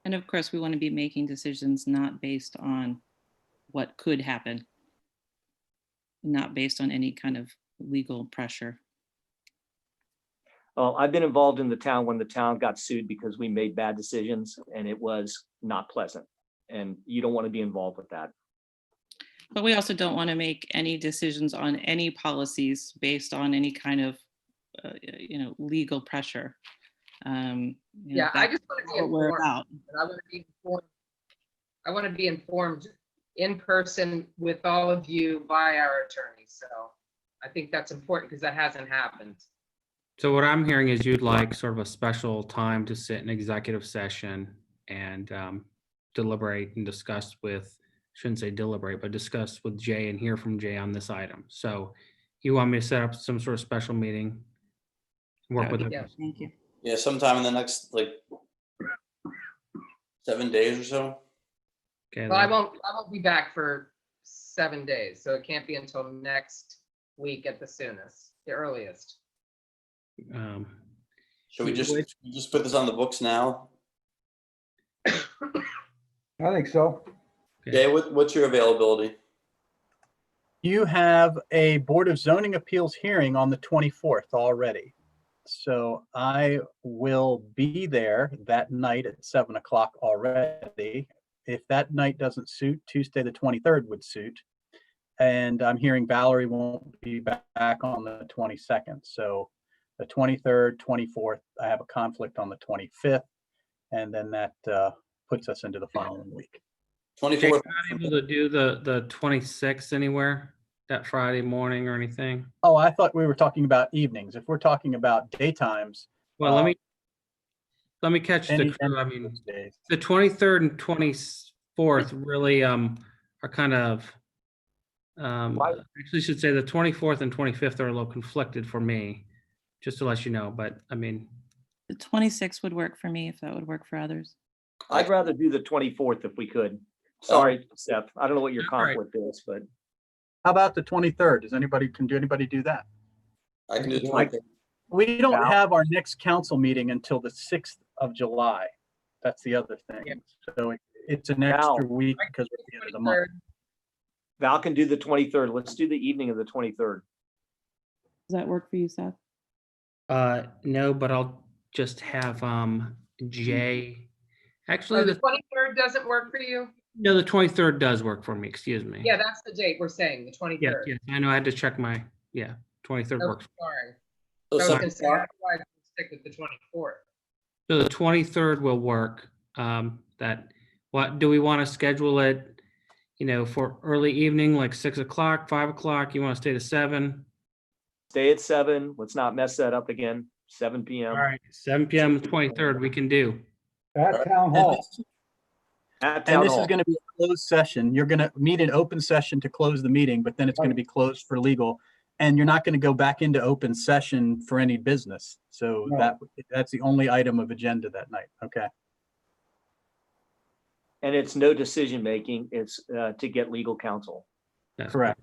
And of course, we want to be making decisions not based on what could happen, not based on any kind of legal pressure. Well, I've been involved in the town when the town got sued because we made bad decisions, and it was not pleasant. And you don't want to be involved with that. But we also don't want to make any decisions on any policies based on any kind of, legal pressure. Yeah, I just want to be what we're informed. about. And I want to be informed. I want to be informed in person with all of you by our attorney. So I think that's important because that hasn't happened. So what I'm hearing is you'd like sort of a special time to sit in executive session and deliberate and discuss with, shouldn't say deliberate, but discuss with Jay and hear from Jay on this item. So you want me to set up some sort of special meeting? Work with, Yeah. Thank you. Yeah, sometime in the next, 7 days or so. okay, Well, I won't be back for 7 days, so it can't be until next week at the soonest, the earliest. Should we just put this on the books now? I think so. Jay, what's your availability? You have a Board of Zoning Appeals hearing on the 24th already. So I will be there that night at 7 o'clock already. If that night doesn't suit, Tuesday the 23rd would suit. And I'm hearing Valerie won't be back on the 22nd. So the 23rd, 24th, I have a conflict on the 25th. And then that puts us into the following week. Jay, 24th. you're not able to do the 26th anywhere that Friday morning or anything? Oh, I thought we were talking about evenings. If we're talking about daytimes. Well, let me catch the any crew. I of mean, those days. the 23rd and 24th really are kind of, actually should say the 24th and 25th are a little conflicted for me, just to let you know, but I mean, The 26th would work for me if that would work for others. I'd rather do the 24th if we could. Sorry, Seth. I don't know what your All right. conflict is, but How about the 23rd? Can anybody do that? I can do the Mike. 23rd. We don't Val? have our next council meeting until the 6th of July. That's the other Yeah. thing. So it's an Val. extra week because we're at the end of the month. 23rd. Val can do the 23rd. Let's do the evening of the 23rd. Does that work for you, Seth? no, but I'll just have Jay. Actually, Oh, the 23rd doesn't work for you? no, the 23rd does work for me, excuse me. Yeah, that's the date we're saying, the Yes, 23rd. yes, I know I had to check my, 23rd Oh, works. sorry. So I was 7 gonna say, o'clock? otherwise we'll stick with the 24th. So the 23rd will work. What, do we want to schedule it, for early evening, like 6 o'clock, 5 o'clock? You want to stay to 7? Stay at 7. Let's not mess that up again. 7 p.m. All right, 7 p.m. 23rd, we can do. At Town Hall. At And Town this is Hall. going to be a closed session. You're going to meet in open session to close the meeting, but then it's going to be closed for legal. And you're not going to go back into open session for any business. So No. that's the only item of agenda that night. Okay. And it's no decision making. It's to get legal counsel. That's Correct.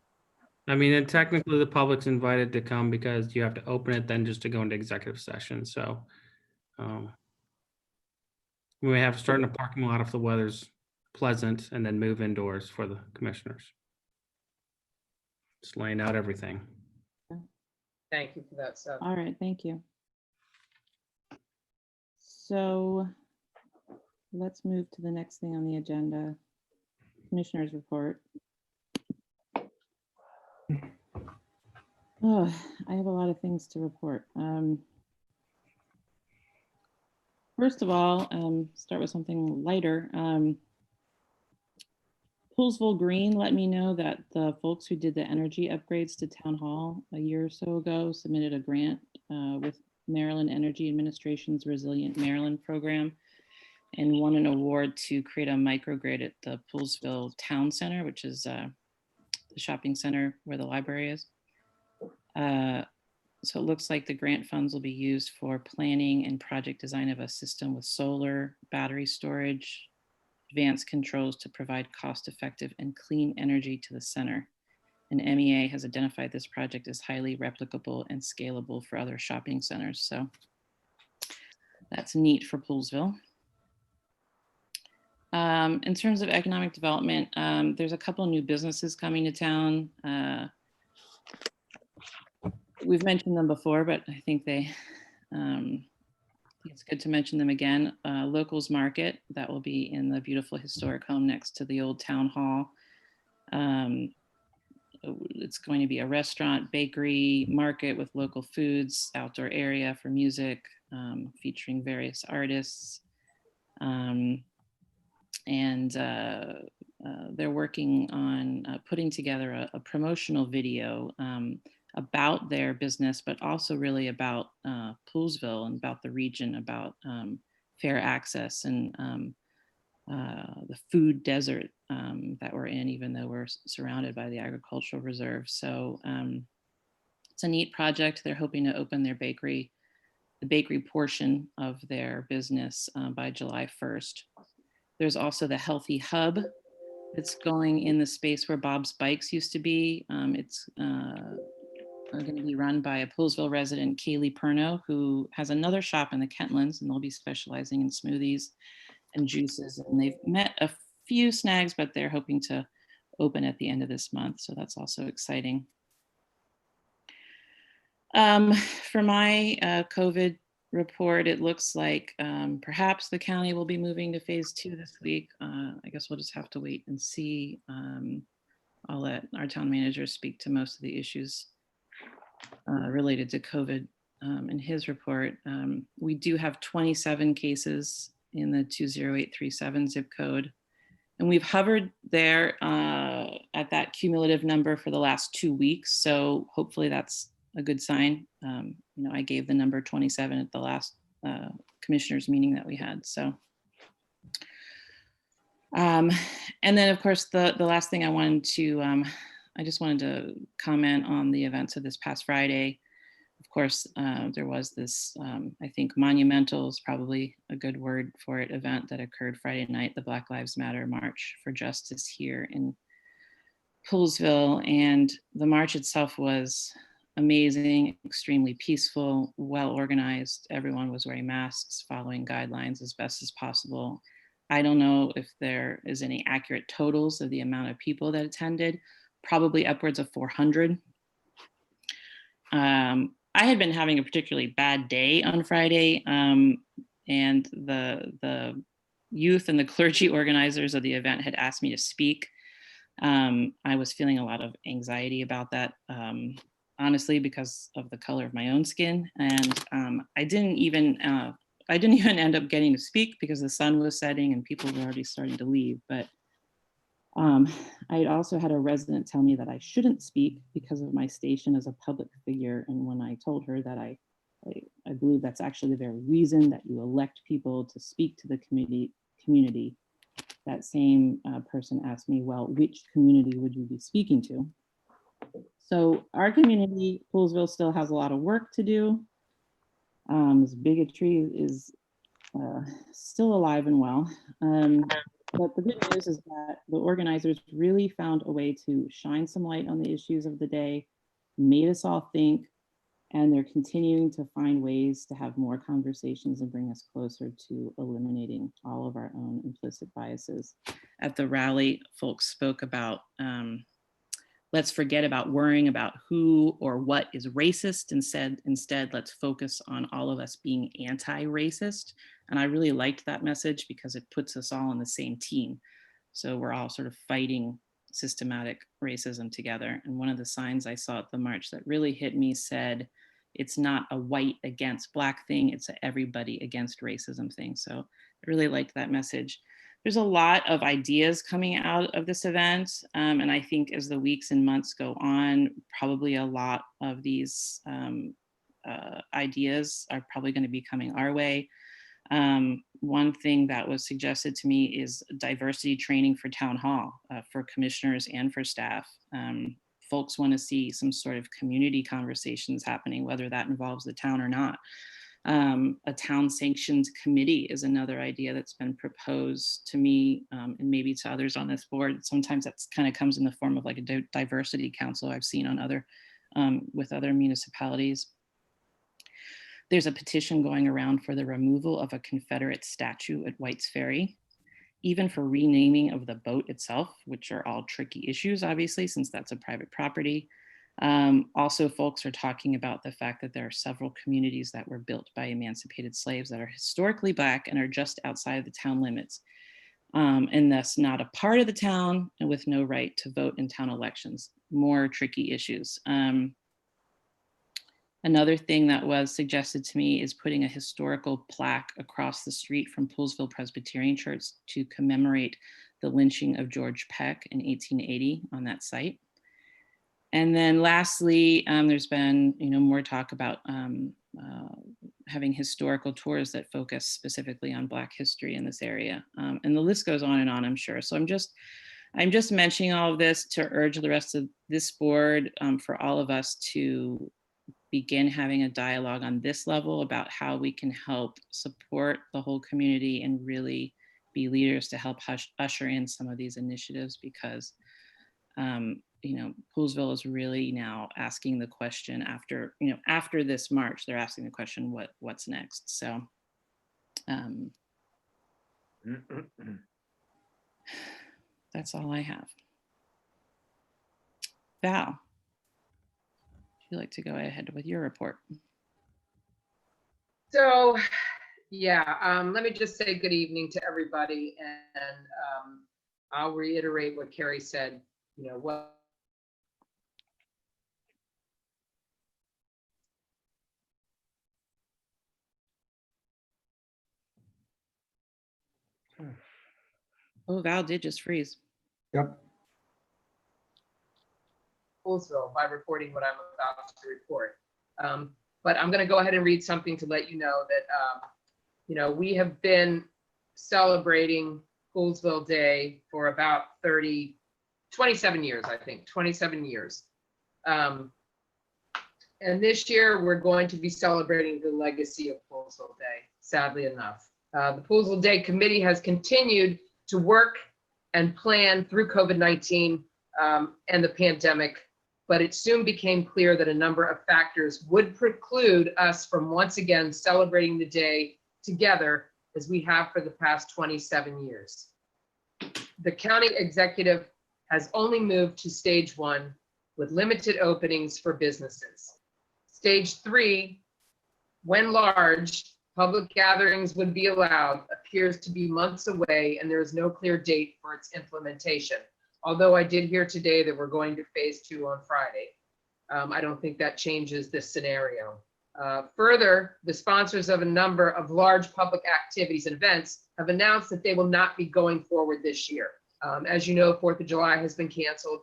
I mean, and technically the public's invited to come because you have to open it then just to go into executive session. So we may have to start in a parking lot if the weather's pleasant and then move indoors for the commissioners. Just laying out everything. Thank you for that, Seth. All right, thank you. So let's move to the next thing on the agenda. Commissioners report. Oh, I have a lot of things to report. First of all, start with something lighter. Poolsville Green let me know that the folks who did the energy upgrades to Town Hall a year or so ago submitted a grant with Maryland Energy Administration's Resilient Maryland program and won an award to create a microgrid at the Poolsville Town Center, which is the shopping center where the library is. So it looks like the grant funds will be used for planning and project design of a system with solar, battery storage, advanced controls to provide cost-effective and clean energy to the center. And MEA has identified this project as highly replicable and scalable for other shopping centers. So that's neat for Poolsville. In terms of economic development, there's a couple new businesses coming to town. We've mentioned them before, but I think it's good to mention them again. Locals Market, that will be in the beautiful historic home next to the old town hall. It's going to be a restaurant, bakery, market with local foods, outdoor area for music, featuring various artists. They're working on putting together a promotional video about their business, but also really about Poolsville and about the region, about fair access and the food desert that we're in, even though we're surrounded by the agricultural reserve. So it's a neat project. They're hoping to open their bakery, the bakery portion of their business by July 1st. There's also the Healthy Hub that's going in the space where Bob's Bikes used to be. It's going to be run by a Poolsville resident, Kaylee Perno, who has another shop in the Kentlands, and they'll be specializing in smoothies and juices. And they've met a few snags, but they're hoping to open at the end of this month. So that's also exciting. For my COVID report, it looks like perhaps the county will be moving to phase 2 this week. I guess we'll just have to wait and see. I'll let our town manager speak to most of the issues related to COVID in his report. We do have 27 cases in the 20837 zip code. And we've hovered there at that cumulative number for the last 2 weeks. So hopefully that's a good sign. I gave the number 27 at the last commissioners meeting that we had. So, and then of course, the last thing I wanted to, I just wanted to comment on the events of this past Friday. Of course, there was this, I think monumental is probably a good word for it, event that occurred Friday night, the Black Lives Matter March for Justice here in Poolsville. And the march itself was amazing, extremely peaceful, well organized. Everyone was wearing masks, following guidelines as best as possible. I don't know if there is any accurate totals of the amount of people that attended, probably upwards of 400. I had been having a particularly bad day on Friday, and the youth and the clergy organizers of the event had asked me to speak. I was feeling a lot of anxiety about that, honestly, because of the color of my own skin, and I didn't even end up getting to speak because the sun was setting and people were already starting to leave. But I also had a resident tell me that I shouldn't speak because of my station as a public figure. And when I told her that I believe that's actually the very reason that you elect people to speak to the community, that same person asked me, well, which community would you be speaking to? So our community, Poolsville, still has a lot of work to do. Bigotry is still alive and well. But the good news is that the organizers really found a way to shine some light on the issues of the day, made us all think, and they're continuing to find ways to have more conversations and bring us closer to eliminating all of our own implicit biases. At the rally, folks spoke about, let's forget about worrying about who or what is racist. Instead, let's focus on all of us being anti-racist. And I really liked that message because it puts us all on the same team. So we're all sort of fighting systematic racism together. And one of the signs I saw at the march that really hit me said, it's not a white against Black thing, it's a everybody against racism thing. So I really liked that message. There's a lot of ideas coming out of this event. And I think as the weeks and months go on, probably a lot of these ideas are probably going to be coming our way. One thing that was suggested to me is diversity training for town hall, for commissioners and for staff. Folks want to see some sort of community conversations happening, whether that involves the town or not. A town sanctioned committee is another idea that's been proposed to me and maybe to others on this board. Sometimes that kind of comes in the form of like a diversity council I've seen on other, with other municipalities. There's a petition going around for the removal of a Confederate statue at White's Ferry, even for renaming of the boat itself, which are all tricky issues, obviously, since that's a private property. Also, folks are talking about the fact that there are several communities that were built by emancipated slaves that are historically Black and are just outside of the town limits, and thus not a part of the town and with no right to vote in town elections. More tricky issues. Another thing that was suggested to me is putting a historical plaque across the street from Poolesville Presbyterian Church to commemorate the lynching of George Peck in 1880 on that site. And then lastly, there's been more talk about having historical tours that focus specifically on Black history in this area. And the list goes on, I'm sure. So I'm just mentioning all of this to urge the rest of this board for all of us to begin having a dialogue on this level about how we can help support the whole community and really be leaders to help usher in some of these initiatives, because Poolesville is really now asking the question after this march, they're asking the question, what's next? So that's all I have. Val, would you like to go ahead with your report? So, yeah, let me just say good evening to everybody, and I'll reiterate what Carrie said. Oh, Val did just freeze. Yep. Poolesville by reporting what I'm about to report. But I'm going to go ahead and read something to let you know that, we have been celebrating Poolesville Day for about 27 years, I think, 27 years. And this year we're going to be celebrating the legacy of Poolesville Day, sadly enough. The Poolesville Day Committee has continued to work and plan through COVID-19 and the pandemic, but it soon became clear that a number of factors would preclude us from once again celebrating the day together as we have for the past 27 years. The county executive has only moved to stage 1 with limited openings for businesses. Stage 3, when large, public gatherings would be allowed, appears to be months away, and there is no clear date for its implementation. Although I did hear today that we're going to phase 2 on Friday. I don't think that changes this scenario. Further, the sponsors of a number of large public activities and events have announced that they will not be going forward this year. As you know, 4th of July has been canceled,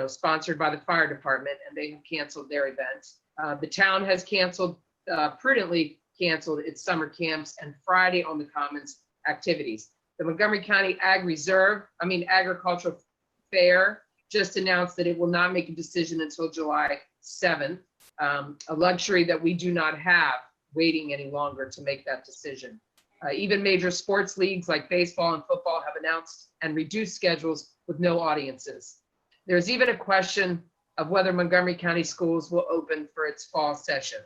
sponsored by the fire department, and they have canceled their events. The town has canceled, prudently canceled its summer camps and Friday on the Commons activities. The Montgomery County Agricultural Fair just announced that it will not make a decision until July 7th, a luxury that we do not have waiting any longer to make that decision. Even major sports leagues like baseball and football have announced and reduced schedules with no audiences. There's even a question of whether Montgomery County Schools will open for its fall session.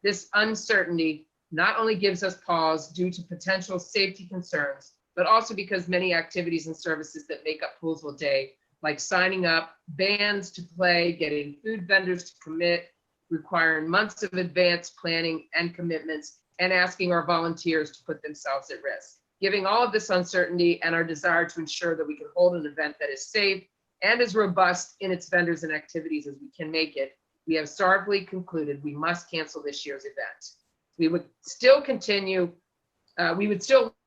This uncertainty not only gives us pause due to potential safety concerns, but also because many activities and services that make up Poolesville Day, like signing up bands to play, getting food vendors to commit, requiring months of advanced planning and commitments, and asking our volunteers to put themselves at risk. Given all of this uncertainty and our desire to ensure that we can hold an event that is safe and as robust in its vendors and activities as we can make it, we have sorrowfully concluded we must cancel this year's event. We would still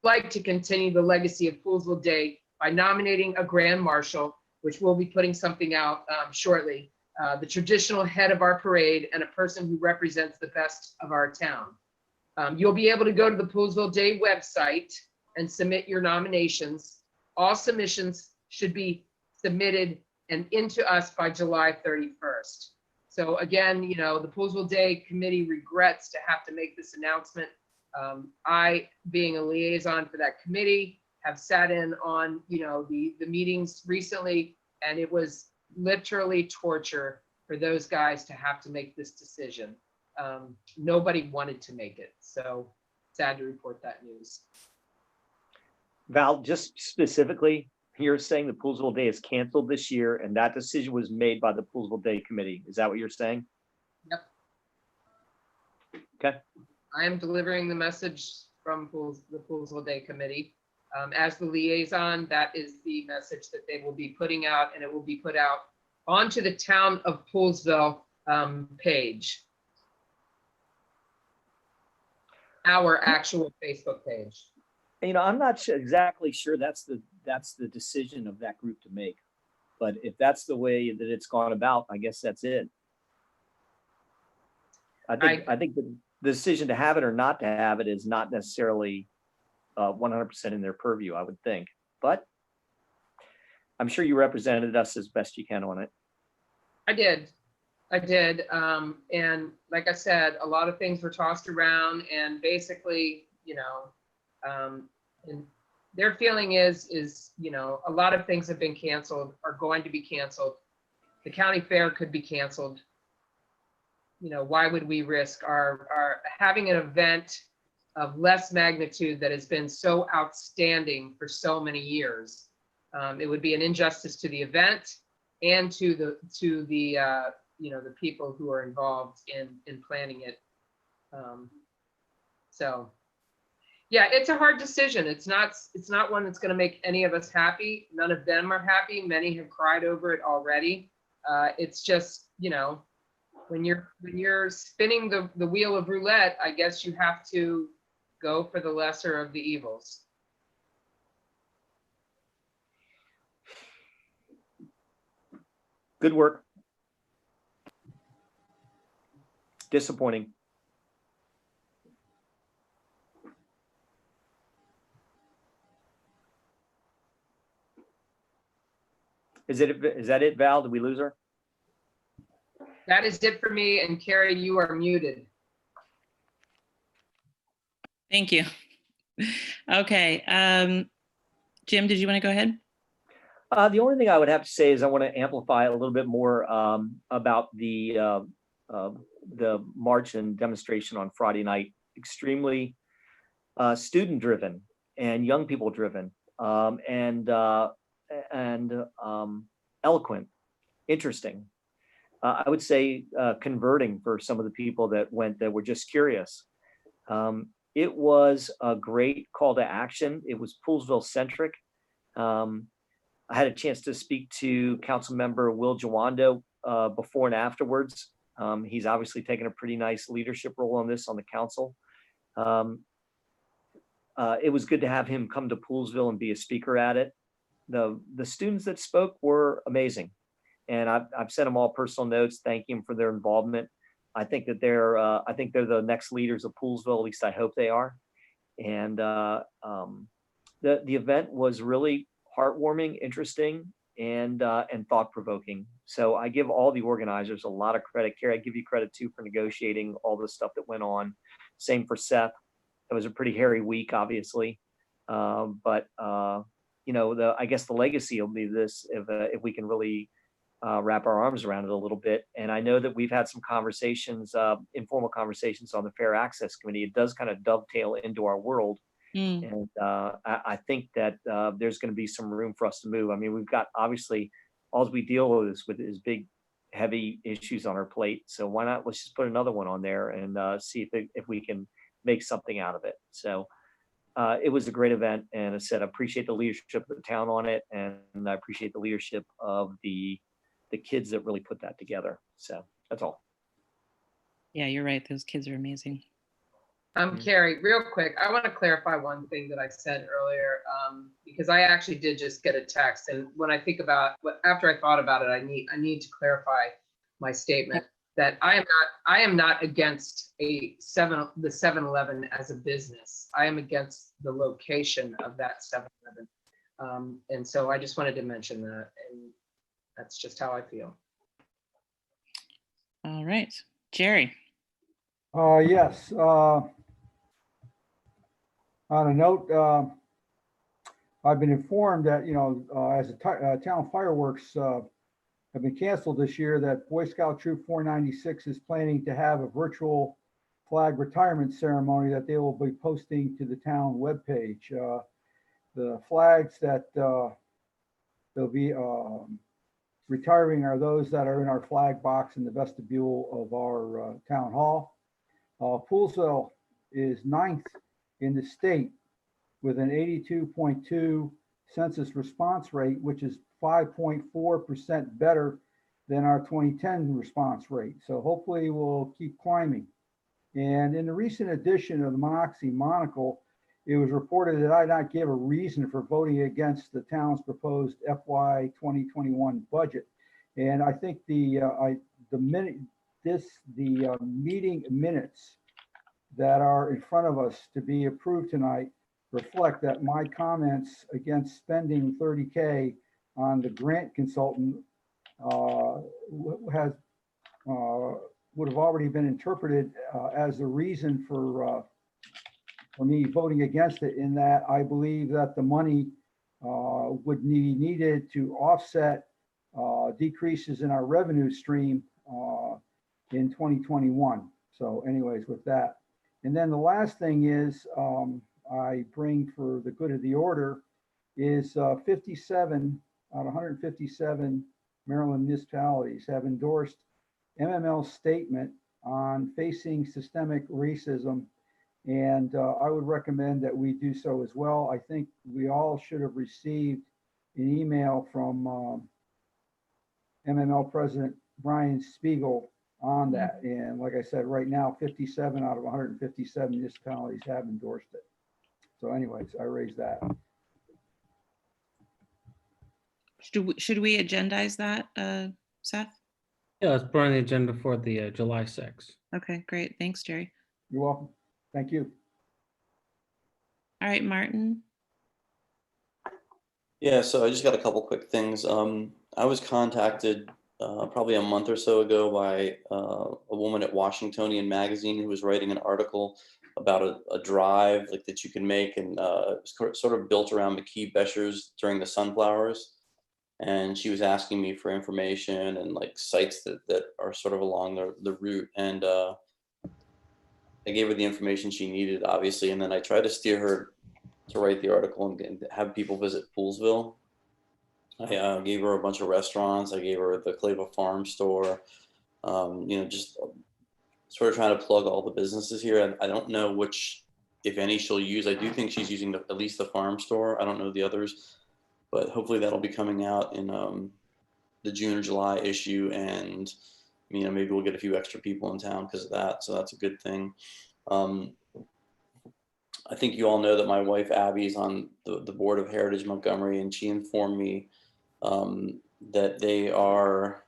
like to continue the legacy of Poolsville Day by nominating a grand marshal, which we'll be putting something out shortly, the traditional head of our parade, and a person who represents the best of our town. You'll be able to go to the Poolsville Day website and submit your nominations. All submissions should be submitted and into us by July 31st. So again, you know, the Poolsville Day Committee regrets to have to make this announcement. I, being a liaison for that committee, have sat in on, you know, the meetings recently, and it was literally torture for those guys to have to make this decision. Nobody wanted to make it, so sad to report that news. Val, just specifically, you're saying the Poolsville Day is canceled this year, and that decision was made by the Poolsville Day Committee. Is that what you're saying? Yep. Okay. I am delivering the message from the Poolsville Day Committee. As the liaison, that is the message that they will be putting out, and it will be put out onto the Town of Poolsville page. Our actual Facebook page. You know, I'm not exactly sure that's the decision of that group to make, but if that's the way that it's gone about, I guess that's it. I think the decision to have it or not to have it is not necessarily 100% in their purview, I would think, but I'm sure you represented us as best you can on it. I did. And like I said, a lot of things were tossed around, and basically, you know, and their feeling is, you know, a lot of things have been canceled, are going to be canceled. The county fair could be canceled. You know, why would we risk our having an event of less magnitude that has been so outstanding for so many years? It would be an injustice to the event and to the you know, the people who are involved in planning it. So yeah, it's a hard decision. It's not one that's going to make any of us happy. None of them are happy. Many have cried over it already. It's just, you know, when you're spinning the wheel of roulette, I guess you have to go for the lesser of the evils. Good work. Disappointing. Is that it, Val? Did we lose her? That is it for me. And Carrie, you are muted. Thank you. Okay. Jim, did you want to go ahead? The only thing I would have to say is I want to amplify a little bit more about the march and demonstration on Friday night. Extremely student driven and young people driven, and eloquent, interesting. I would say converting for some of the people that went that were just curious. It was a great call to action. It was Poolsville centric. I had a chance to speak to Council Member Will Jawando before and afterwards. He's obviously taken a pretty nice leadership role on this on the council. It was good to have him come to Poolsville and be a speaker at it. The students that spoke were amazing, and I've sent them all personal notes thanking them for their involvement. I think that they're the next leaders of Poolsville. At least I hope they are. And the event was really heartwarming, interesting, and thought-provoking. So I give all the organizers a lot of credit. Carrie, I give you credit too for negotiating all the stuff that went on. Same for Seth. It was a pretty hairy week, obviously, but you know, I guess the legacy will be this if we can really wrap our arms around it a little bit. And I know that we've had some conversations, informal conversations on the Fair Access Committee. It does kind of dovetail into our world. And I think that there's going to be some room for us to move. I mean, we've got obviously all we deal with is big, heavy issues on our plate. So why not? Let's just put another one on there and see if we can make something out of it. So it was a great event. And I said, I appreciate the leadership of the town on it. And I appreciate the leadership of the kids that really put that together. So that's all. Yeah, you're right. Those kids are amazing. Carrie, real quick, I want to clarify one thing that I said earlier, because I actually did just get a text, and when I think about after I thought about it, I need to clarify my statement that I am not against the 7-Eleven as a business. I am against the location of that 7-Eleven, and so I just wanted to mention that, and that's just how I feel. All right, Jerry. Yes. On a note, I've been informed that, as town fireworks have been canceled this year, that Boy Scout Troop 496 is planning to have a virtual flag retirement ceremony that they will be posting to the town webpage. The flags that they'll be retiring are those that are in our flag box in the vestibule of our town hall. Poolsville is 9th in the state with an 82.2 census response rate, which is 5.4% better than our 2010 response rate. So hopefully we'll keep climbing. And in the recent edition of the Monocacy Monocle, it was reported that I not give a reason for voting against the town's proposed FY 2021 budget. And I think the meeting minutes that are in front of us to be approved tonight reflect that my comments against spending 30K on the grant consultant would have already been interpreted as a reason for me voting against it, in that I believe that the money would be needed to offset decreases in our revenue stream in 2021. So anyways, with that. And then the last thing is I bring for the good of the order is 57 out of 157 Maryland municipalities have endorsed MML's statement on facing systemic racism. And I would recommend that we do so as well. I think we all should have received an email from MML President Brian Spiegel on that. And like I said, right now, 57 out of 157 municipalities have endorsed it. So anyways, I raised that. Should we agendize that, Seth? Yeah, let's put on the agenda for the July 6th. Okay, great. Thanks, Jerry. You're welcome. Thank you. All right, Martin. Yeah, so I just got a couple quick things. I was contacted probably a month or so ago by a woman at Washingtonian Magazine who was writing an article about a drive like that you can make, and it's sort of built around McKee Beschers during the sunflowers. And she was asking me for information and like sites that are sort of along the route. And I gave her the information she needed, obviously, and then I tried to steer her to write the article and have people visit Poolsville. I gave her a bunch of restaurants. I gave her the Clava Farm Store, just sort of trying to plug all the businesses here. And I don't know which, if any, she'll use. I do think she's using at least the farm store. I don't know the others, but hopefully that'll be coming out in the June or July issue. And, maybe we'll get a few extra people in town because of that. So that's a good thing. I think you all know that my wife Abby is on the board of Heritage Montgomery, and she informed me that they are,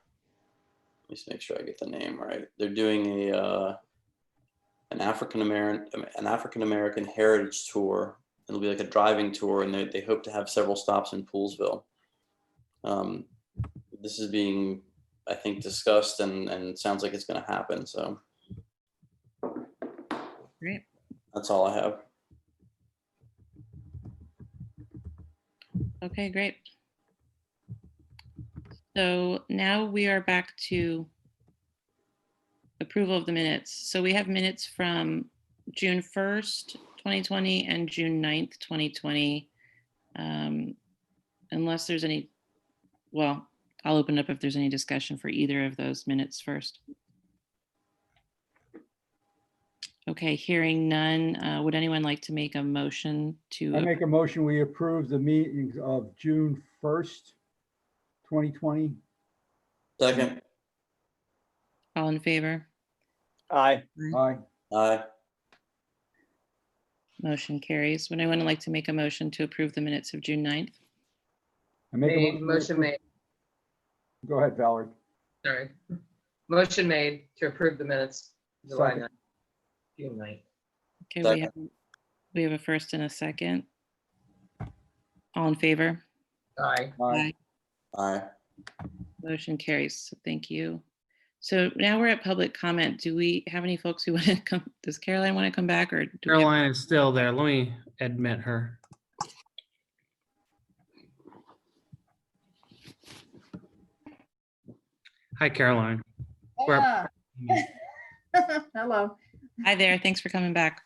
let me just make sure I get the name right. They're doing an African American heritage tour. It'll be like a driving tour, and they hope to have several stops in Poolsville. This is being, I think, discussed, and sounds like it's going to happen. So Great. that's all I have. Okay, great. So now we are back to approval of the minutes. So we have minutes from June 1st, 2020 and June 9th, 2020. Unless there's any, well, I'll open up if there's any discussion for either of those minutes first. Okay, hearing none, would anyone like to make a motion to? I make a motion, we approve the meetings of June 1st, 2020. Second. All in favor? Aye. Aye. Aye. Motion carries. Would anyone like to make a motion to approve the minutes of June 9th? I make a Made, motion. motion made, Go ahead, Valerie. sorry. Motion made to approve the minutes. July Second. 9th, June 9th. Okay, we have a first and a second. All in favor? Aye. Aye. Aye. Motion carries. So thank you. So now we're at public comment. Do we have any folks who want to come? Does Caroline want to come back, or do we have- Caroline is still there. Let me admit her. Hi, Caroline. We're- Yeah. Hello. Hi there. Thanks for coming back.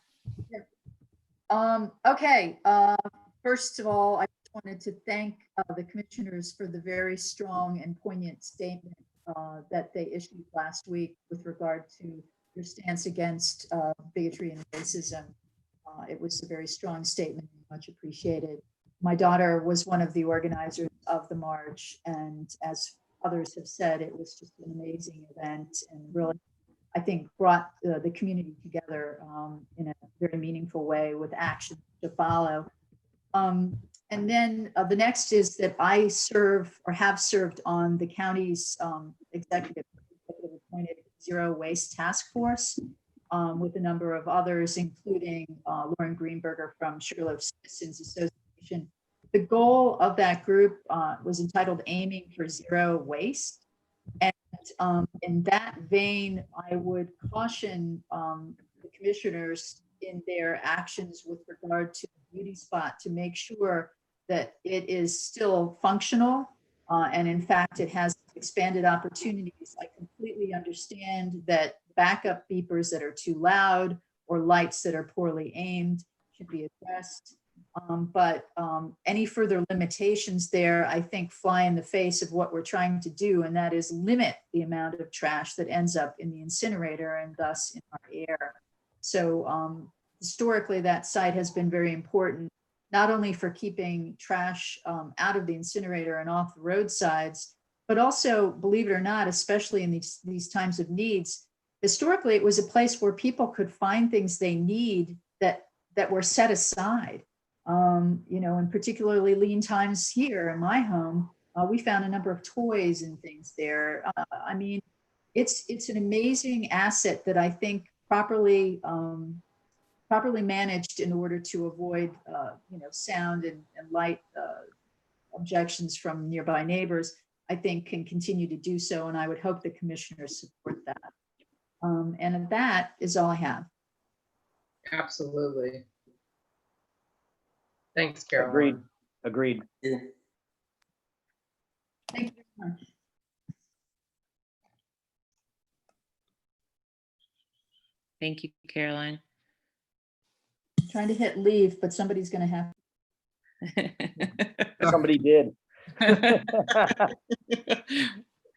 Okay, first of all, I just wanted to thank the commissioners for the very strong and poignant statement that they issued last week with regard to their stance against bigotry and racism. It was a very strong statement, much appreciated. My daughter was one of the organizers of the march, and as others have said, it was just an amazing event and really, I think, brought the community together in a very meaningful way with action to follow. And then the next is that I serve or have served on the county's executive appointed Zero Waste Task Force with a number of others, including Lauren Greenberger from Sugarloaf Citizens Association. The goal of that group was entitled Aiming for Zero Waste. And in that vein, I would caution the commissioners in their actions with regard to the beauty spot to make sure that it is still functional. And in fact, it has expanded opportunities. I completely understand that backup beepers that are too loud or lights that are poorly aimed should be addressed. But any further limitations there, I think, fly in the face of what we're trying to do, and that is limit the amount of trash that ends up in the incinerator and thus in our air. So historically, that site has been very important, not only for keeping trash out of the incinerator and off the roadsides, but also, believe it or not, especially in these times of needs, historically, it was a place where people could find things they need that were set aside. You know, and particularly lean times here in my home, we found a number of toys and things there. I mean, it's an amazing asset that I think properly managed in order to avoid, you know, sound and light objections from nearby neighbors, I think can continue to do so. And I would hope the commissioners support that. And that is all I have. Absolutely. Thanks, Caroline. Agreed. Thank you very much. Thank you, Caroline. I'm trying to hit leave, but somebody's going to have. Somebody did.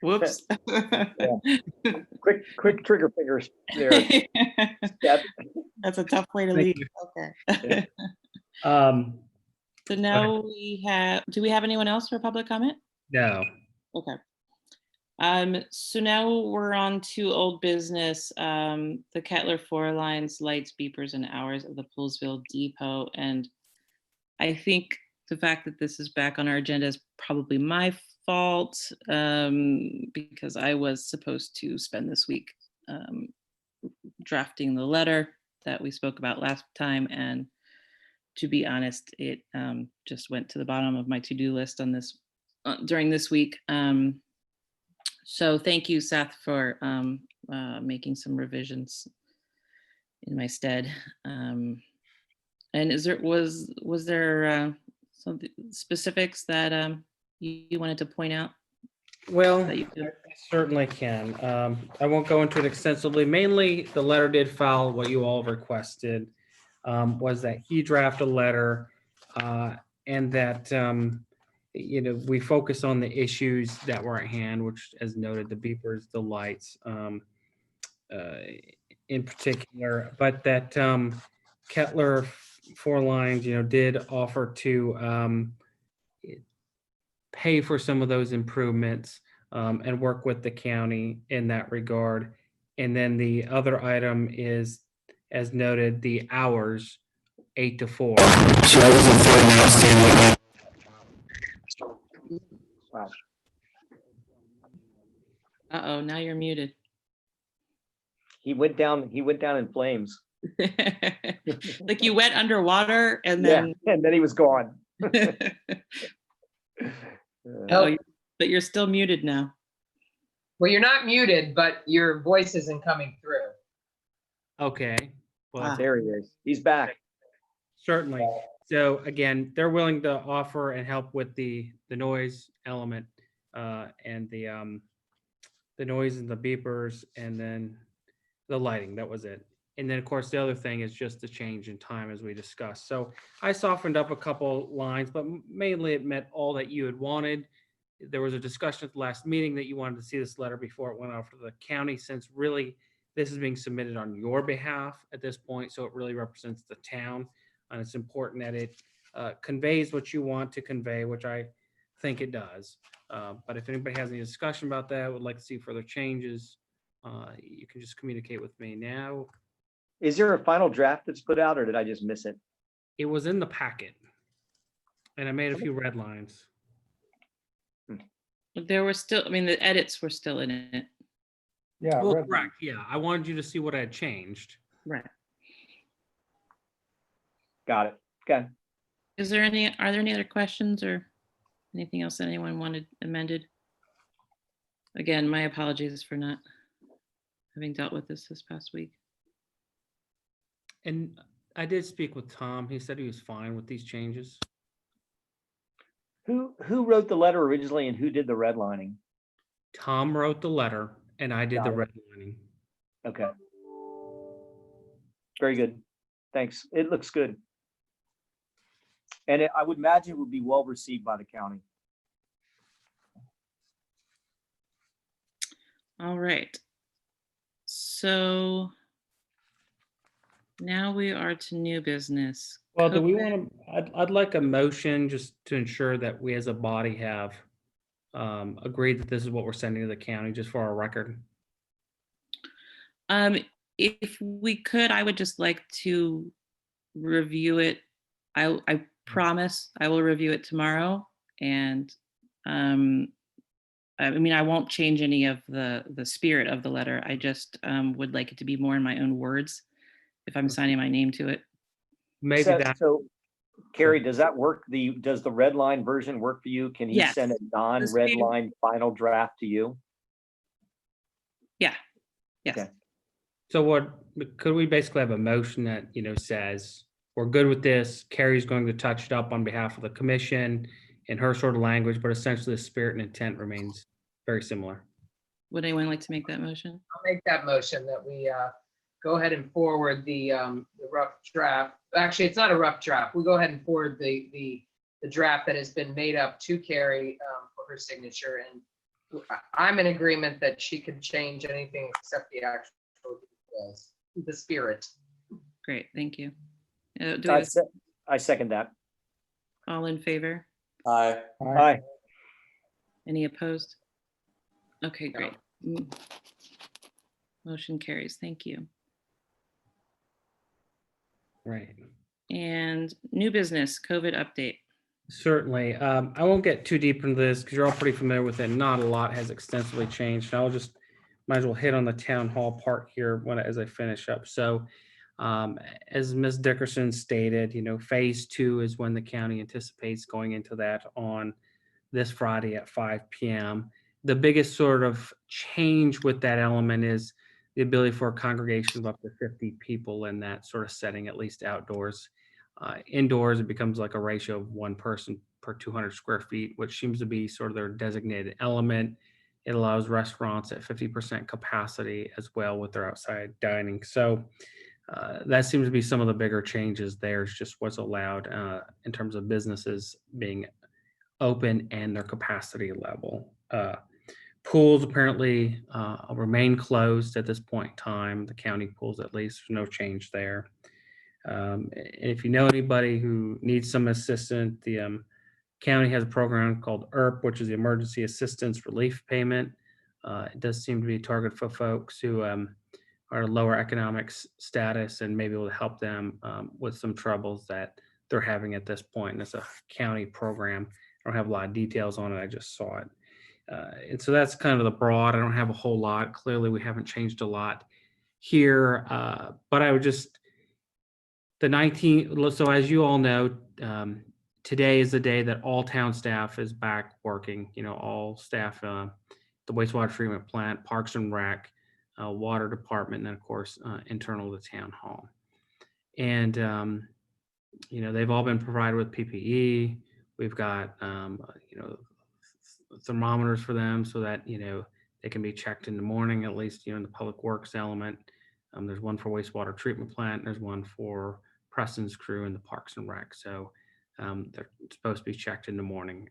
Whoops. Quick trigger fingers there. Steph. That's a tough way to Thank leave. Okay. So now we have, do we have anyone else for public comment? No. Okay. So now we're on to old business, the Kettler 4 lines, lights, beepers, and hours of the Poolsville Depot. And I think the fact that this is back on our agenda is probably my fault, because I was supposed to spend this week drafting the letter that we spoke about last time. And to be honest, it just went to the bottom of my to-do list on this during this week. So thank you, Seth, for making some revisions in my stead. And was there some specifics that you wanted to point out? Well, that you I could- certainly can. I won't go into it extensively. Mainly, the letter did follow what you all requested, was that he draft a letter and that, you know, we focus on the issues that were at hand, which, as noted, the beepers, the lights, in particular, but that Kettler Four Lines, did offer to pay for some of those improvements and work with the county in that regard. And then the other item is, as noted, the hours, 8 to 4. Wow. Uh-oh, now you're muted. He went down in flames. Like you went underwater and Yeah, then. and then he was gone. Oh, but you're still muted now. Well, you're not muted, but your voice isn't coming through. Okay. Well, There he is. He's back. certainly. So again, they're willing to offer and help with the noise element and the noise and the beepers, and then the lighting. That was it. And then of course the other thing is just the change in time, as we discussed. So I softened up a couple lines, but mainly it met all that you had wanted. There was a discussion at the last meeting that you wanted to see this letter before it went off to the county, since really this is being submitted on your behalf at this point. So it really represents the town, and it's important that it conveys what you want to convey, which I think it does. But if anybody has any discussion about that, would like to see further changes, you can just communicate with me now. Is there a final draft that's put out, or did I just miss it? It was in the packet, and I made a few red lines. But there were still, I mean, the edits were still in it. Yeah. Well, red- correct. Yeah, I wanted you to see what I had changed. Right. Got it. Okay. Are there any other questions or anything else that anyone wanted amended? Again, my apologies for not having dealt with this past week. And I did speak with Tom. He said he was fine with these changes. Who wrote the letter originally, and who did the redlining? Tom wrote the letter, and I did Got the it. redlining. Okay. Very good. Thanks. It looks good. And I would imagine it would be well received by the county. All right. So now we are to new business. Well, do we COVID. want to, I'd like a motion just to ensure that we as a body have agreed that this is what we're sending to the county, just for our record. If we could, I would just like to review it. I promise I will review it tomorrow, and I mean, I won't change any of the spirit of the letter. I just would like it to be more in my own words if I'm signing my name to it. Maybe So, that, Carrie, does that work? Does the red line version work for you? Can he Yes. send a non-red spirit- line final draft to you? Yeah. Yes. Okay. so what, could we basically have a motion that, says, we're good with this, Carrie's going to touch it up on behalf of the commission in her sort of language, but essentially the spirit and intent remains very similar. Would anyone like to make that motion? I'll make that motion that we go ahead and forward the rough draft. Actually, it's not a rough draft. We go ahead and forward the draft that has been made up to Carrie for her signature. And I'm in agreement that she can change anything except the actual details, the spirit. Great, thank you. Do we have I second that. all in favor? Aye. Aye. Any opposed? Okay, great. Motion carries. Thank you. Right. And new business, COVID update. Certainly. I won't get too deep into this because you're all pretty familiar with it. Not a lot has extensively changed. I'll just might as well hit on the town hall part here as I finish up. So as Ms. Dickerson stated, phase 2 is when the county anticipates going into that on this Friday at 5 p.m. The biggest sort of change with that element is the ability for a congregation of up to 50 people in that sort of setting, at least outdoors. Indoors, it becomes like a ratio of 1 person per 200 square feet, which seems to be sort of their designated element. It allows restaurants at 50% capacity as well with their outside dining. So that seems to be some of the bigger changes there, is just what's allowed in terms of businesses being open and their capacity level. Pools apparently remain closed at this point in time. The county pools, at least, no change there. And if you know anybody who needs some assistance, the county has a program called ERP, which is the Emergency Assistance Relief Payment. It does seem to be targeted for folks who are lower economic status and maybe able to help them with some troubles that they're having at this point. And it's a county program. I don't have a lot of details on it. I just saw it. And so that's kind of the broad. I don't have a whole lot. Clearly, we haven't changed a lot here. But I would just, the 19th, so as you all know, today is the day that all town staff is back working, all staff, the wastewater treatment plant, Parks and Rec, water department, and then of course, internal to town hall. And, they've all been provided with PPE. We've got, thermometers for them so that, they can be checked in the morning, at least, in the public works element. There's one for wastewater treatment plant. There's one for Preston's crew in the Parks and Rec. So they're supposed to be checked in the morning.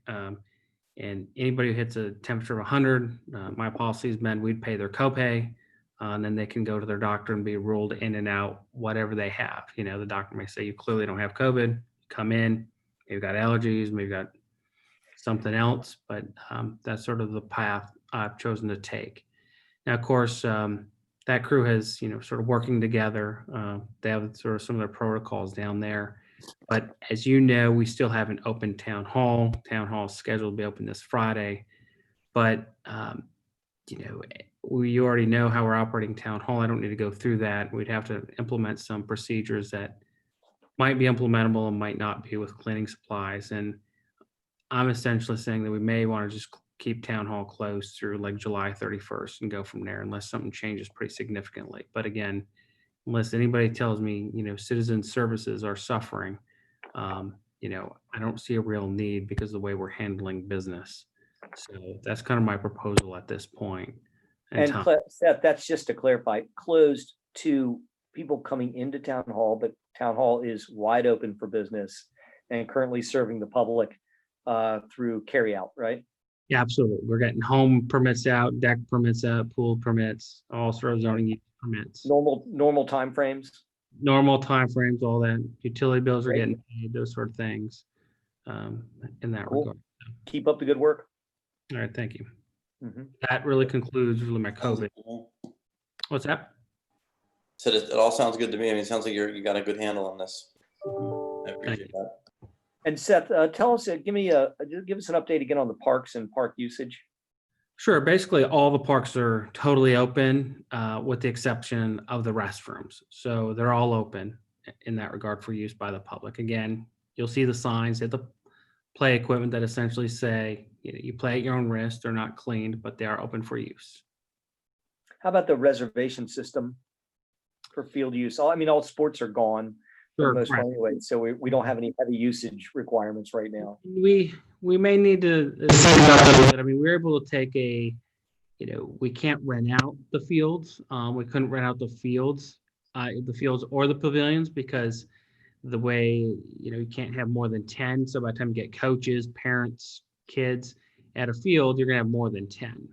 And anybody who hits a temperature of 100, my policy has been we'd pay their copay, and then they can go to their doctor and be ruled in and out, whatever they have. The doctor may say you clearly don't have COVID, come in, maybe got allergies, maybe got something else, but that's sort of the path I've chosen to take. Now, of course, that crew has, sort of working together. They have sort of some of their protocols down there. But as you know, we still have an open town hall. Town hall is scheduled to be open this Friday. But, we already know how we're operating town hall. I don't need to go through that. We'd have to implement some procedures that might be implementable and might not be with cleaning supplies. And I'm essentially saying that we may want to just keep town hall closed through like July 31st and go from there unless something changes pretty significantly. But again, unless anybody tells me, citizen services are suffering, I don't see a real need because of the way we're handling business. So that's kind of my proposal at this point. And Seth, that's just to clarify, closed to people coming into town hall, but town hall is wide open for business and currently serving the public through carry out, right? Yeah, absolutely. We're getting home permits out, deck permits out, pool permits, all sort of zoning use permits. Normal timeframes. Normal timeframes, all that. Utility bills are Great. getting paid, those sort of things. In that Cool. regard. Keep up the good work. All right, thank you. Mhm. That really concludes really my COVID. What's that? So it all sounds good to me. I mean, it sounds like you got a good handle on this. I appreciate that. And Seth, tell us, give us an update again on the parks and park usage. Sure. Basically, all the parks are totally open with the exception of the restrooms. So they're all open in that regard for use by the public. Again, you'll see the signs at the play equipment that essentially say you play at your own risk. They're not cleaned, but they are open for use. How about the reservation system for field use? All sports are gone for Sure, the most part correct. anyway, so we don't have any heavy usage requirements right now. We may need to think about that a little bit. I mean, we're able to take we can't rent out the fields. We couldn't rent out the fields or the pavilions because the way, you can't have more than 10. So by the time you get coaches, parents, kids at a field, you're gonna have more than 10.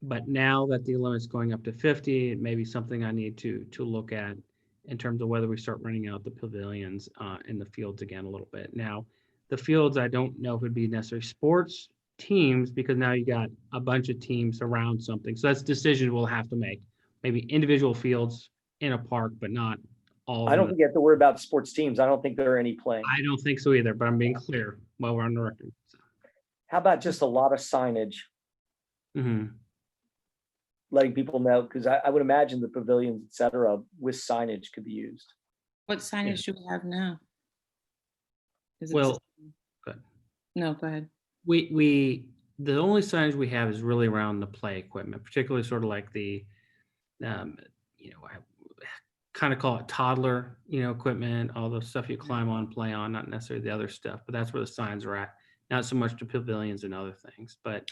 But now that the limit's going up to 50, it may be something I need to look at in terms of whether we start renting out the pavilions in the fields again a little bit. Now, the fields, I don't know if it'd be necessarily sports teams because now you got a bunch of teams around something. So that's a decision we'll have to make. Maybe individual fields in a park, but not all. I don't think you have to worry about sports teams. I don't think there are any playing. I don't think so either, but I'm being clear while we're on the record. How about just a lot of signage, Mhm. letting people know, because I would imagine the pavilions, et cetera, with signage could be used. What signage do we have now? Is it Well, just- No, go ahead. the only signage we have is really around the play equipment, particularly sort of like the, I kind of call it toddler, equipment, all the stuff you climb on, play on, not necessarily the other stuff, but that's where the signs are at. Not so much the pavilions and other things, but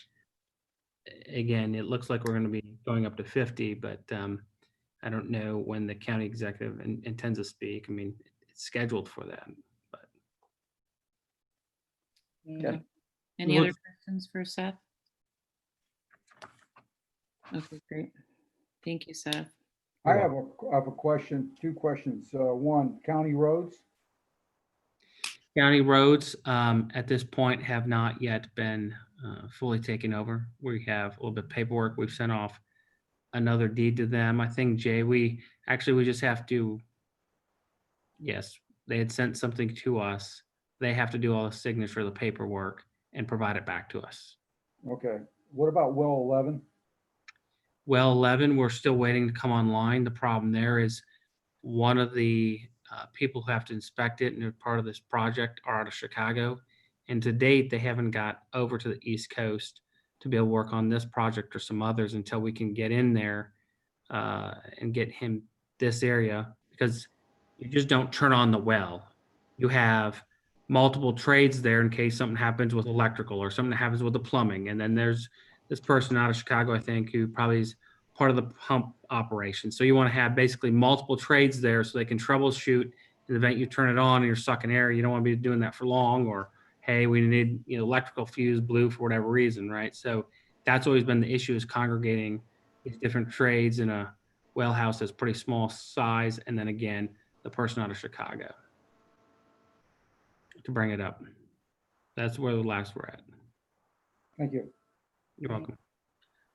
again, it looks like we're going to be going up to 50, but I don't know when the county executive intends to speak. I mean, it's scheduled for that, but Okay. Any Well, other questions for Seth? Okay, great. Thank you, Seth. I have a question, two questions. One, county roads. County roads, at this point have not yet been fully taken over. We have a little bit of paperwork. We've sent off another deed to them. I think, Jay, we just have to, yes, they had sent something to us. They have to do all the signature, the paperwork, and provide it back to us. Okay. What about well 11? Well, 11, we're still waiting to come online. The problem there is one of the people who have to inspect it and are part of this project are out of Chicago. And to date, they haven't got over to the East Coast to be able to work on this project or some others until we can get in there and get him this area, because you just don't turn on the well. You have multiple trades there in case something happens with electrical or something happens with the plumbing. And then there's this person out of Chicago, I think, who probably is part of the pump operation. So you want to have basically multiple trades there so they can troubleshoot in the event you turn it on and you're sucking air. You don't want to be doing that for long, or, hey, we need, electrical fuse blew for whatever reason, right? So that's always been the issue, is congregating these different trades in a well house that's pretty small size. And then again, the person out of Chicago to bring it up. That's where the last we're at. Thank you. You're welcome.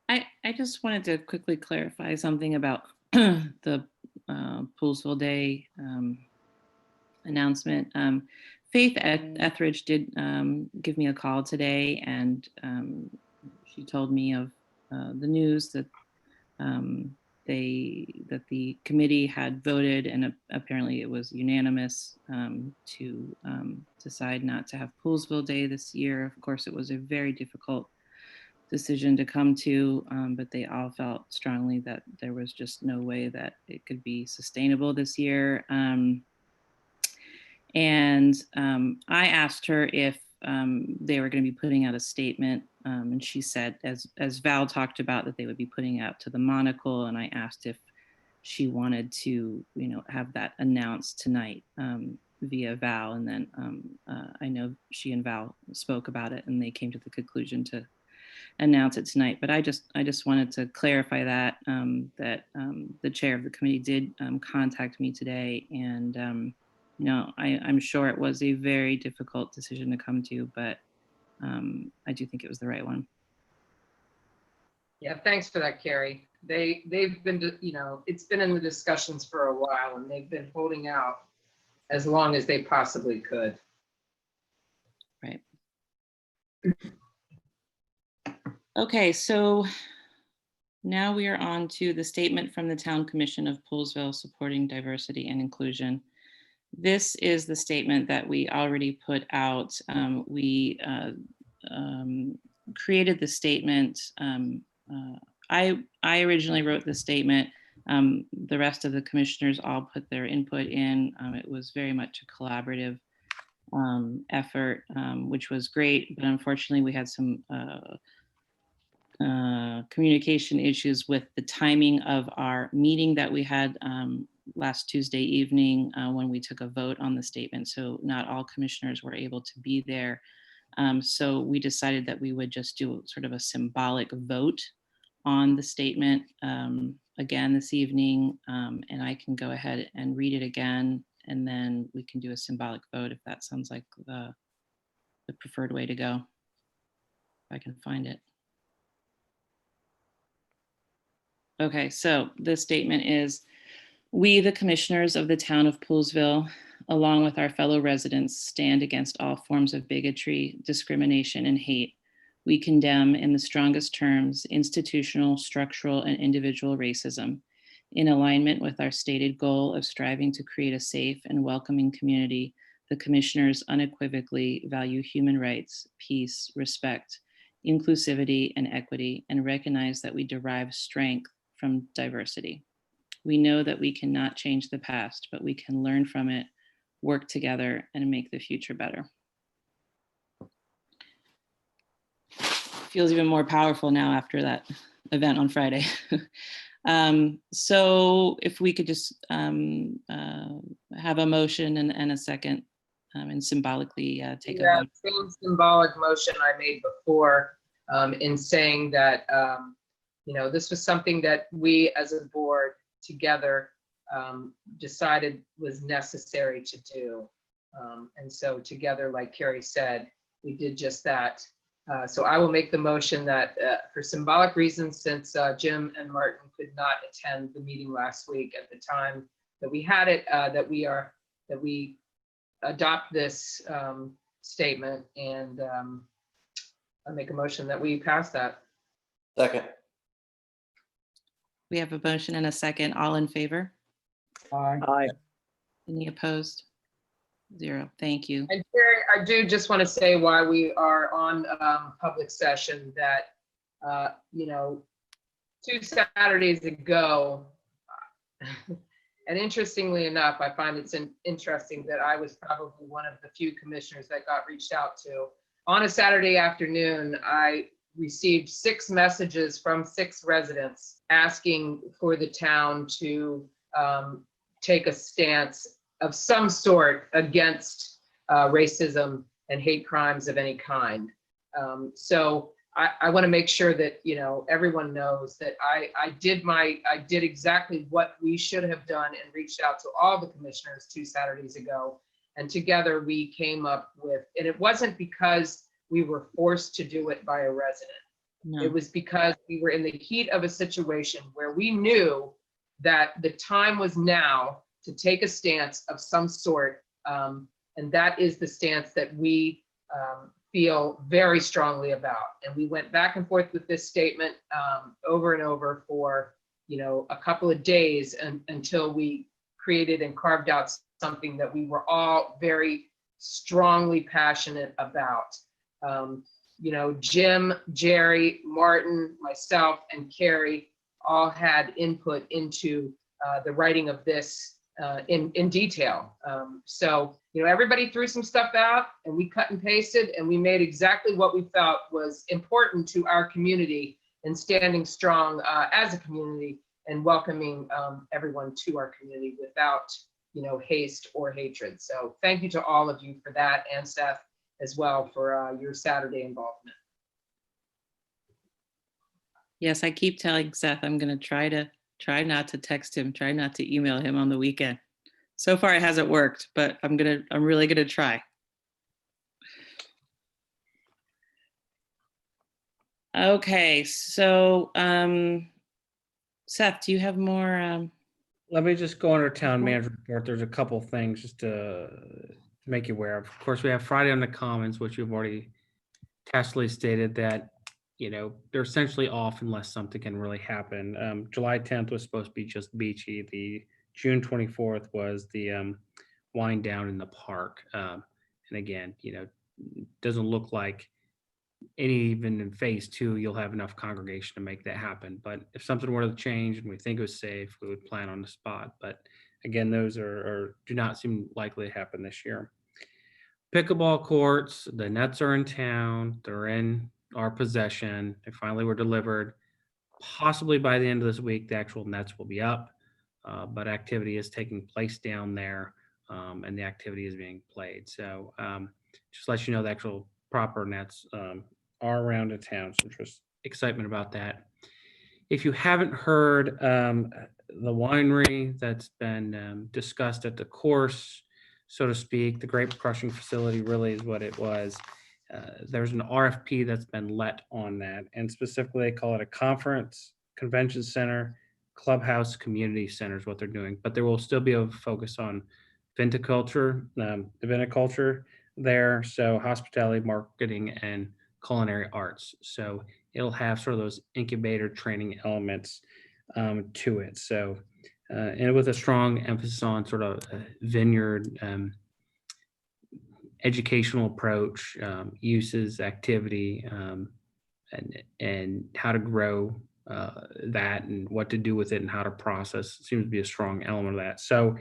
I just wanted to quickly clarify something about the Poolsville Day announcement. Faith Etheridge did give me a call today, and she told me of the news that the committee had voted, and apparently it was unanimous to decide not to have Poolsville Day this year. Of course, it was a very difficult decision to come to, but they all felt strongly that there was just no way that it could be sustainable this year. I asked her if they were going to be putting out a statement, and she said, as Val talked about, that they would be putting out to the Monocle, and I asked if she wanted to, have that announced tonight via Val, and then I know she and Val spoke about it, and they came to the conclusion to announce it tonight. But I just wanted to clarify that the chair of the committee did contact me today, and I'm sure it was a very difficult decision to come to, but I do think it was the right one. Yeah, thanks for that, Carrie. They've been, it's been in the discussions for a while, and they've been holding out as long as they possibly could. Right. Okay, so now we are on to the statement from the Town Commission of Poolsville supporting diversity and inclusion. This is the statement that we already put out. We created the statement. I originally wrote the statement. The rest of the commissioners all put their input in. It was very much a collaborative effort, which was great, but unfortunately we had some communication issues with the timing of our meeting that we had last Tuesday evening when we took a vote on the statement. So not all commissioners were able to be there. So we decided that we would just do sort of a symbolic vote on the statement again this evening, and I can go ahead and read it again, and then we can do a symbolic vote if that sounds like the preferred way to go, if I can find it. Okay, so the statement is, we, the commissioners of the town of Poolsville, along with our fellow residents, stand against all forms of bigotry, discrimination, and hate. We condemn in the strongest terms institutional, structural, and individual racism. In alignment with our stated goal of striving to create a safe and welcoming community, the commissioners unequivocally value human rights, peace, respect, inclusivity, and equity, and recognize that we derive strength from diversity. We know that we cannot change the past, but we can learn from it, work together, and make the future better. Feels even more powerful now after that event on Friday. So if we could just have a motion and a second and symbolically take a vote. Same symbolic motion I made before in saying that This was something that we as a board together decided was necessary to do. And so together, like Carrie said, we did just that. So I will make the motion that for symbolic reasons, since Jim and Martin could not attend the meeting last week at the time that we had it, that we adopt this statement, and I make a motion that we pass that. Second. We have a motion and a second. All in favor? Aye. Aye. Any opposed? 0. Thank you. And Carrie, I do just want to say why we are on public session that, 2 Saturdays ago, and interestingly enough, I find it's interesting that I was probably one of the few commissioners that got reached out to. On a Saturday afternoon, I received 6 messages from 6 residents asking for the town to take a stance of some sort against racism and hate crimes of any kind. So I want to make sure that everyone knows that I did exactly what we should have done and reached out to all the commissioners 2 Saturdays ago, and together we came up with, and it wasn't because we were forced to do it by a resident. No. It was because we were in the heat of a situation where we knew that the time was now to take a stance of some sort, and that is the stance that we feel very strongly about. And we went back and forth with this statement over and over for a couple of days until we created and carved out something that we were all very strongly passionate about. Jim, Jerry, Martin, myself, and Carrie all had input into the writing of this in detail. So, everybody threw some stuff out and we cut and pasted, and we made exactly what we felt was important to our community and standing strong as a community and welcoming everyone to our community without, haste or hatred. So thank you to all of you for that, and Seth as well for your Saturday involvement. Yes, I keep telling Seth I'm going to try not to text him, try not to email him on the weekend. So far it hasn't worked, but I'm really gonna try. Okay, so Seth, do you have more? Let me just go under town manager report. There's a couple things just to make you aware of. Of course, we have Friday on the Commons, which you've already tacitly stated that, they're essentially off unless something can really happen. July 10th was supposed to be just beachy. The June 24th was the wind down in the park. And again, doesn't look like even in phase 2, you'll have enough congregation to make that happen. But if something were to change and we think it was safe, we would plan on the spot. But again, those do not seem likely to happen this year. Pickleball courts, the nets are in town. They're in our possession. They finally were delivered. Possibly by the end of this week, the actual nets will be up. But activity is taking place down there, and the activity is being played. So just let you know the actual proper nets are around in town. So just excitement about that. If you haven't heard, the winery that's been discussed at the course, so to speak, the grape crushing facility really is what it was. There's an RFP that's been let on that, and specifically they call it a conference, convention center, clubhouse, community center is what they're doing. But there will still be a focus on viticulture, the viticulture there, so hospitality, marketing, and culinary arts. So it'll have sort of those incubator training elements to it. So and with a strong emphasis on sort of vineyard educational approach, uses, activity, and how to grow that and what to do with it and how to process. It seems to be a strong element of that. So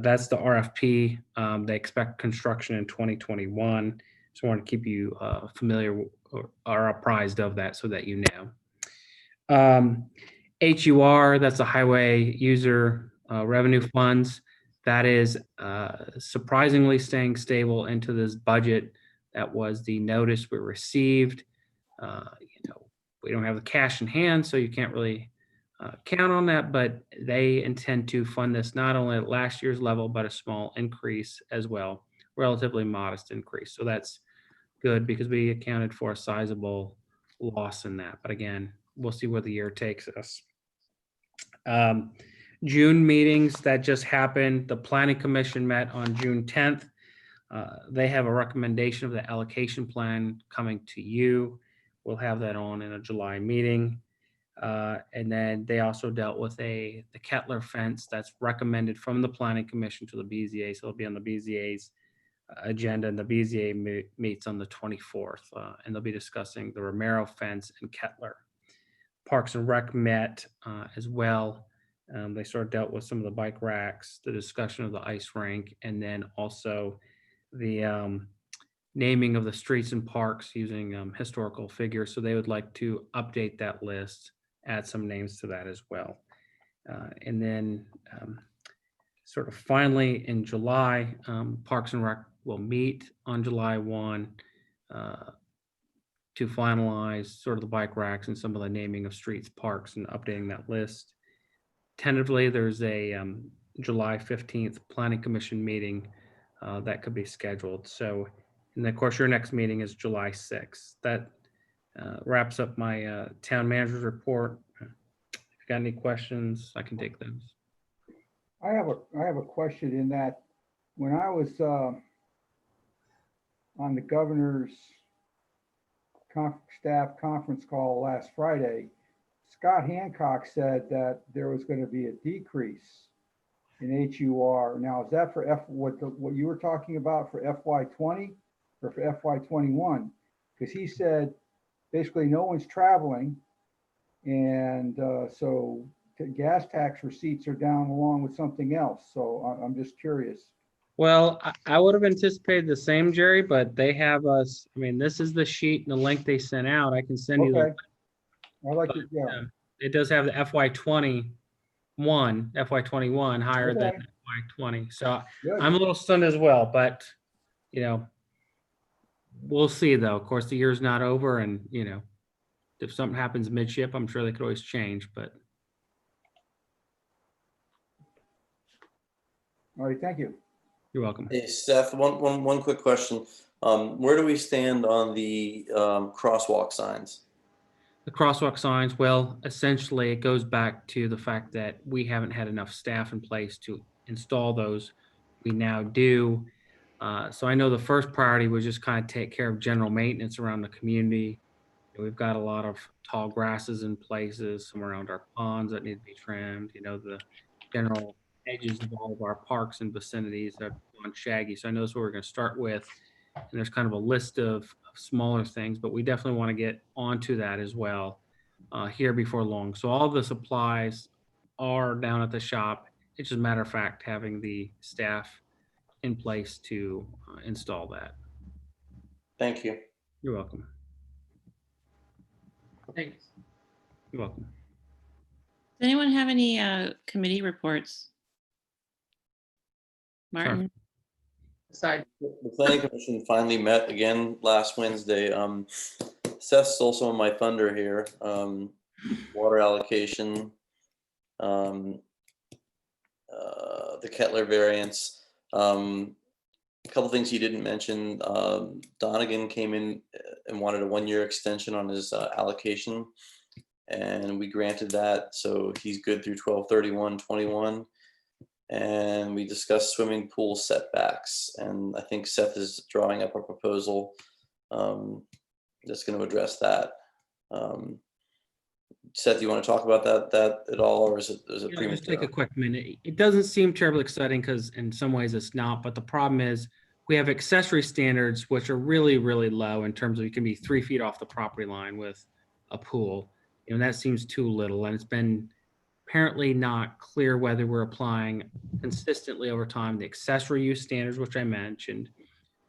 that's the RFP. They expect construction in 2021. So I want to keep you familiar or apprised of that so that you know. HUR, that's the Highway User Revenue Funds. That is surprisingly staying stable into this budget. That was the notice we received. We don't have the cash in hand, so you can't really count on that, but they intend to fund this not only at last year's level, but a small increase as well, relatively modest increase. So that's good because we accounted for a sizable loss in that. But again, we'll see where the year takes us. June meetings that just happened. The Planning Commission met on June 10th. They have a recommendation of the allocation plan coming to you. We'll have that on in a July meeting. And then they also dealt with the Kettler fence that's recommended from the Planning Commission to the BZA. So it'll be on the BZA's agenda, and the BZA meets on the 24th, and they'll be discussing the Romero fence and Kettler. Parks and Rec met as well. They sort of dealt with some of the bike racks, the discussion of the ice rink, and then also the naming of the streets and parks using historical figures. So they would like to update that list, add some names to that as well. And then sort of finally in July, Parks and Rec will meet on July 1 to finalize sort of the bike racks and some of the naming of streets, parks, and updating that list. Tentatively, there's a July 15th Planning Commission meeting that could be scheduled. So, and of course, your next meeting is July 6th. That wraps up my town manager's report. If you got any questions, I can take those. I have a question in that when I was on the governor's staff conference call last Friday, Scott Hancock said that there was going to be a decrease in HUR. Now, is that for what you were talking about for FY20 or for FY21? Because he said basically no one's traveling, and so gas tax receipts are down along with something else. So I'm just curious. Well, I would have anticipated the same, Jerry, but they have us. I mean, this is the sheet and the link they sent out. I can send you. Okay. I like it. Yeah. It does have the FY21 higher than Okay. FY20. So Good. I'm a little stunned as well, but you know, we'll see though. Of course, the year's not over, and you know, if something happens midship, I'm sure they could always change, but. All right. Thank you. You're welcome. Hey, Seth, one quick question. Where do we stand on the crosswalk signs? The crosswalk signs, well, essentially it goes back to the fact that we haven't had enough staff in place to install those. We now do. So I know the first priority was just kind of take care of general maintenance around the community. We've got a lot of tall grasses in places, some around our ponds that need to be trimmed. You know, the general edges of all of our parks and vicinities have gone shaggy. So I know that's what we're going to start with. And there's kind of a list of smaller things, but we definitely want to get onto that as well here before long. So all the supplies are down at the shop. It's just a matter of fact having the staff in place to install that. Thank you. You're welcome. Thanks. You're welcome. Does anyone have any committee reports? Martin? Aside, The Planning Commission finally met again last Wednesday. Seth's also on my thunder here. Water allocation, the Kettler variance. A couple things he didn't mention. Donegan came in and wanted a 1-year extension on his allocation, and we granted that. So he's good through 12/31/21. And we discussed swimming pool setbacks. And I think Seth is drawing up a proposal that's going to address that. Seth, do you want to talk about that at all, or is it Just take premature? a quick minute. It doesn't seem terribly exciting because in some ways it's not, but the problem is we have accessory standards, which are really, really low in terms of you can be 3 feet off the property line with a pool. You know, that seems too little, and it's been apparently not clear whether we're applying consistently over time the accessory use standards, which I mentioned,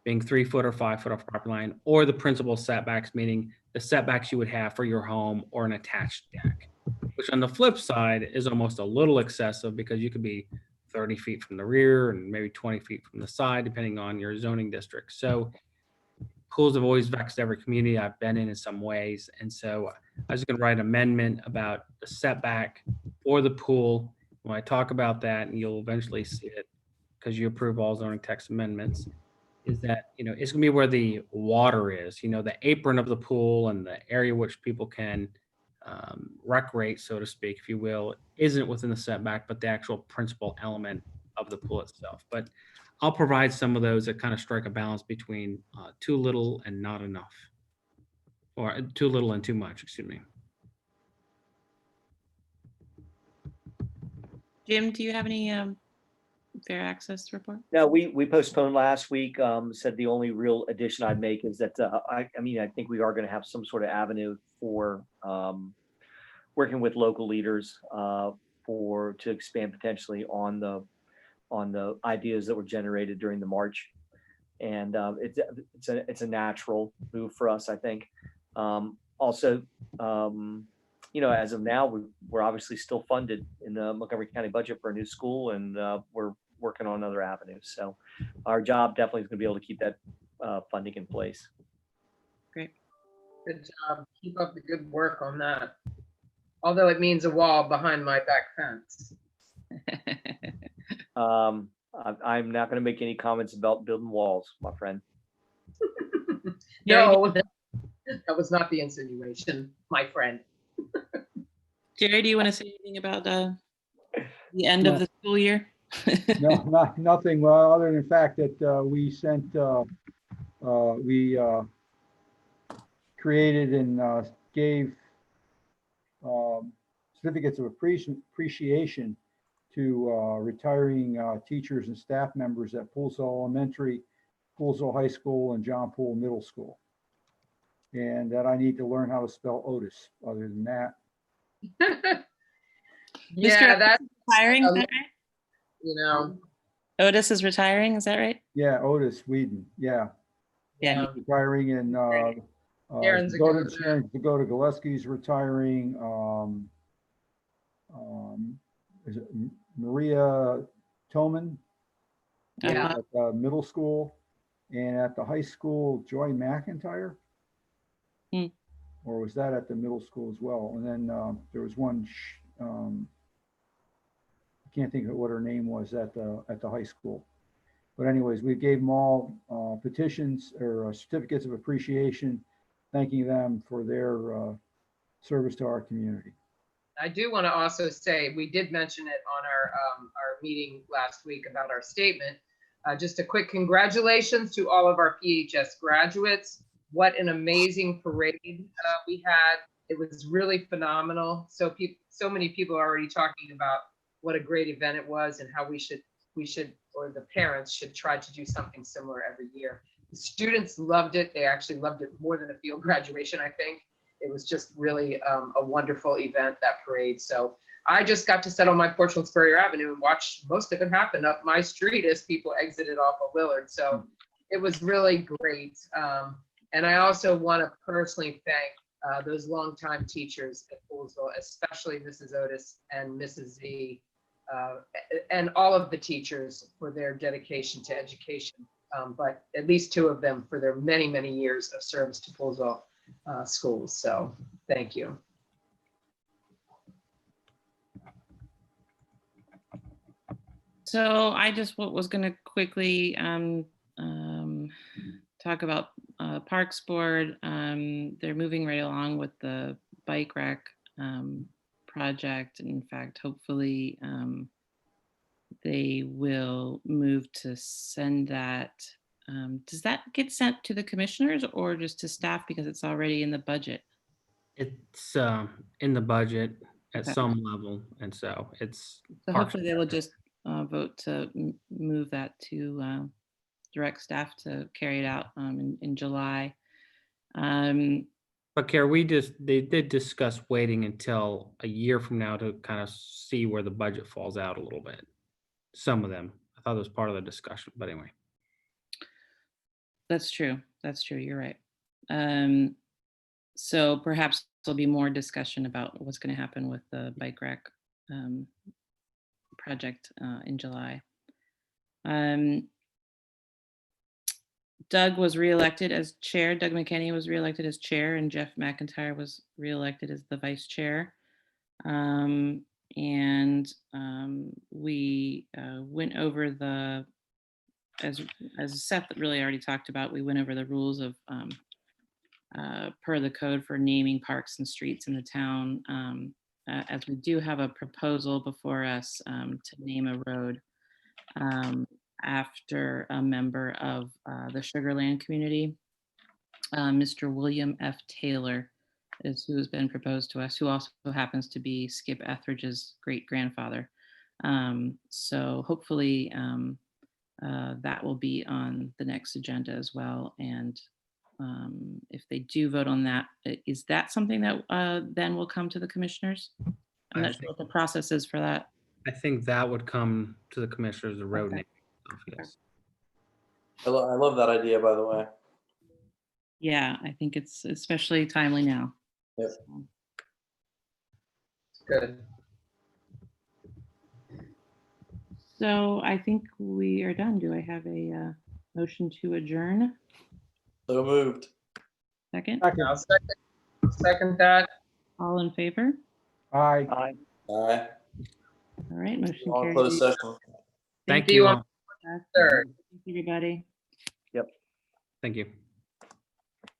being 3 foot or 5 foot off property line, or the principal setbacks, meaning the setbacks you would have for your home or an attached deck, which on the flip side is almost a little excessive because you could be 30 feet from the rear and maybe 20 feet from the side, depending on your zoning district. So pools have always vexed every community I've been in some ways. And so I was going to write an amendment about the setback for the pool. When I talk about that, and you'll eventually see it because you approve all zoning text amendments, is that, it's going to be where the water is, the apron of the pool and the area which people can recreate, so to speak, if you will, isn't within the setback, but the actual principal element of the pool itself. But I'll provide some of those that kind of strike a balance between too little and not enough, or too little and too much, excuse me. Jim, do you have any fair access report? No, we postponed last week. Said the only real addition I'd make is that I think we are going to have some sort of avenue for working with local leaders to expand potentially on the ideas that were generated during the march, and it's a natural move for us, I think. Also, as of now, we're obviously still funded in the Montgomery County budget for a new school, and we're working on other avenues. So our job definitely is going to be able to keep that funding in place. Great. Good job. Keep up the good work on that. Although it means a wall behind my back fence. I'm not going to make any comments about building walls, my friend. No, that was not the insinuation, my friend. Jerry, do you want to say anything about the end of the school year? No, nothing, other than the fact that we created and gave certificates of appreciation to retiring teachers and staff members at Poolsville Elementary, Poolsville High School, and John Poole Middle School. And that I need to learn how to spell Otis. Other than that, Yeah, that's retiring, is that right? Otis is retiring, is that right? yeah, Otis Whedon, yeah. Yeah. He's retiring, and Sharon's a good Sharon Zagoda Gillespie's retiring. Is it Maria Toman? Yeah. At the middle school, and at the high school, Joy McIntyre. Hmm. Or was that at the middle school as well? And then there was one, I can't think of what her name was at the high school. But anyways, we gave them all petitions or certificates of appreciation, thanking them for their service to our community. I do want to also say, we did mention it on our meeting last week about our statement. Just a quick congratulations to all of our PHS graduates. What an amazing parade we had. It was really phenomenal. So many people are already talking about what a great event it was and how we should, or the parents should try to do something similar every year. The students loved it. They actually loved it more than a field graduation, I think. It was just really a wonderful event, that parade. So I just got to sit on my porch on Spurrier Avenue and watch most of it happen up my street as people exited off of Willard. So it was really great. And I also want to personally thank those longtime teachers at Poolsville, especially Mrs. Otis and Mrs. Z, and all of the teachers for their dedication to education, but at least two of them for their many, many years of service to Poolsville schools. So thank you. So I just was going to quickly talk about Parks Board. They're moving right along with the bike rack project. In fact, hopefully they will move to send that. Does that get sent to the commissioners or just to staff because it's already in the budget? It's in the budget at Okay. some level, and so it's. So hopefully they will just vote to move that to direct staff to carry it out in July. But Kara, they did discuss waiting until a year from now to kind of see where the budget falls out a little bit. Some of them, I thought it was part of the discussion, but anyway. That's true. That's true. You're right. So perhaps there'll be more discussion about what's going to happen with the bike rack project in July. Doug was reelected as chair. Doug McKinney was reelected as chair, and Jeff McIntyre was reelected as the vice chair. We went over the, as Seth really already talked about, we went over the rules of per the code for naming parks and streets in the town. As we do have a proposal before us to name a road after a member of the Sugarland community. Mr. William F. Taylor is who has been proposed to us, who also happens to be Skip Etheridge's great grandfather. So hopefully that will be on the next agenda as well. And if they do vote on that, is that something that then will come to the commissioners? I'm not sure what the process is for that. I think that would come to the commissioners, the road Okay. name. Yes. I love that idea, by the way. Yeah, I think it's especially timely now. Yep. Good. So I think we are done. Do I have a motion to adjourn? So moved. Second? I'll second that. All in favor? Aye. Aye. All right. All right, motion All carries. closed session. Thank See you you on all. third. Thank you, everybody. Thank you.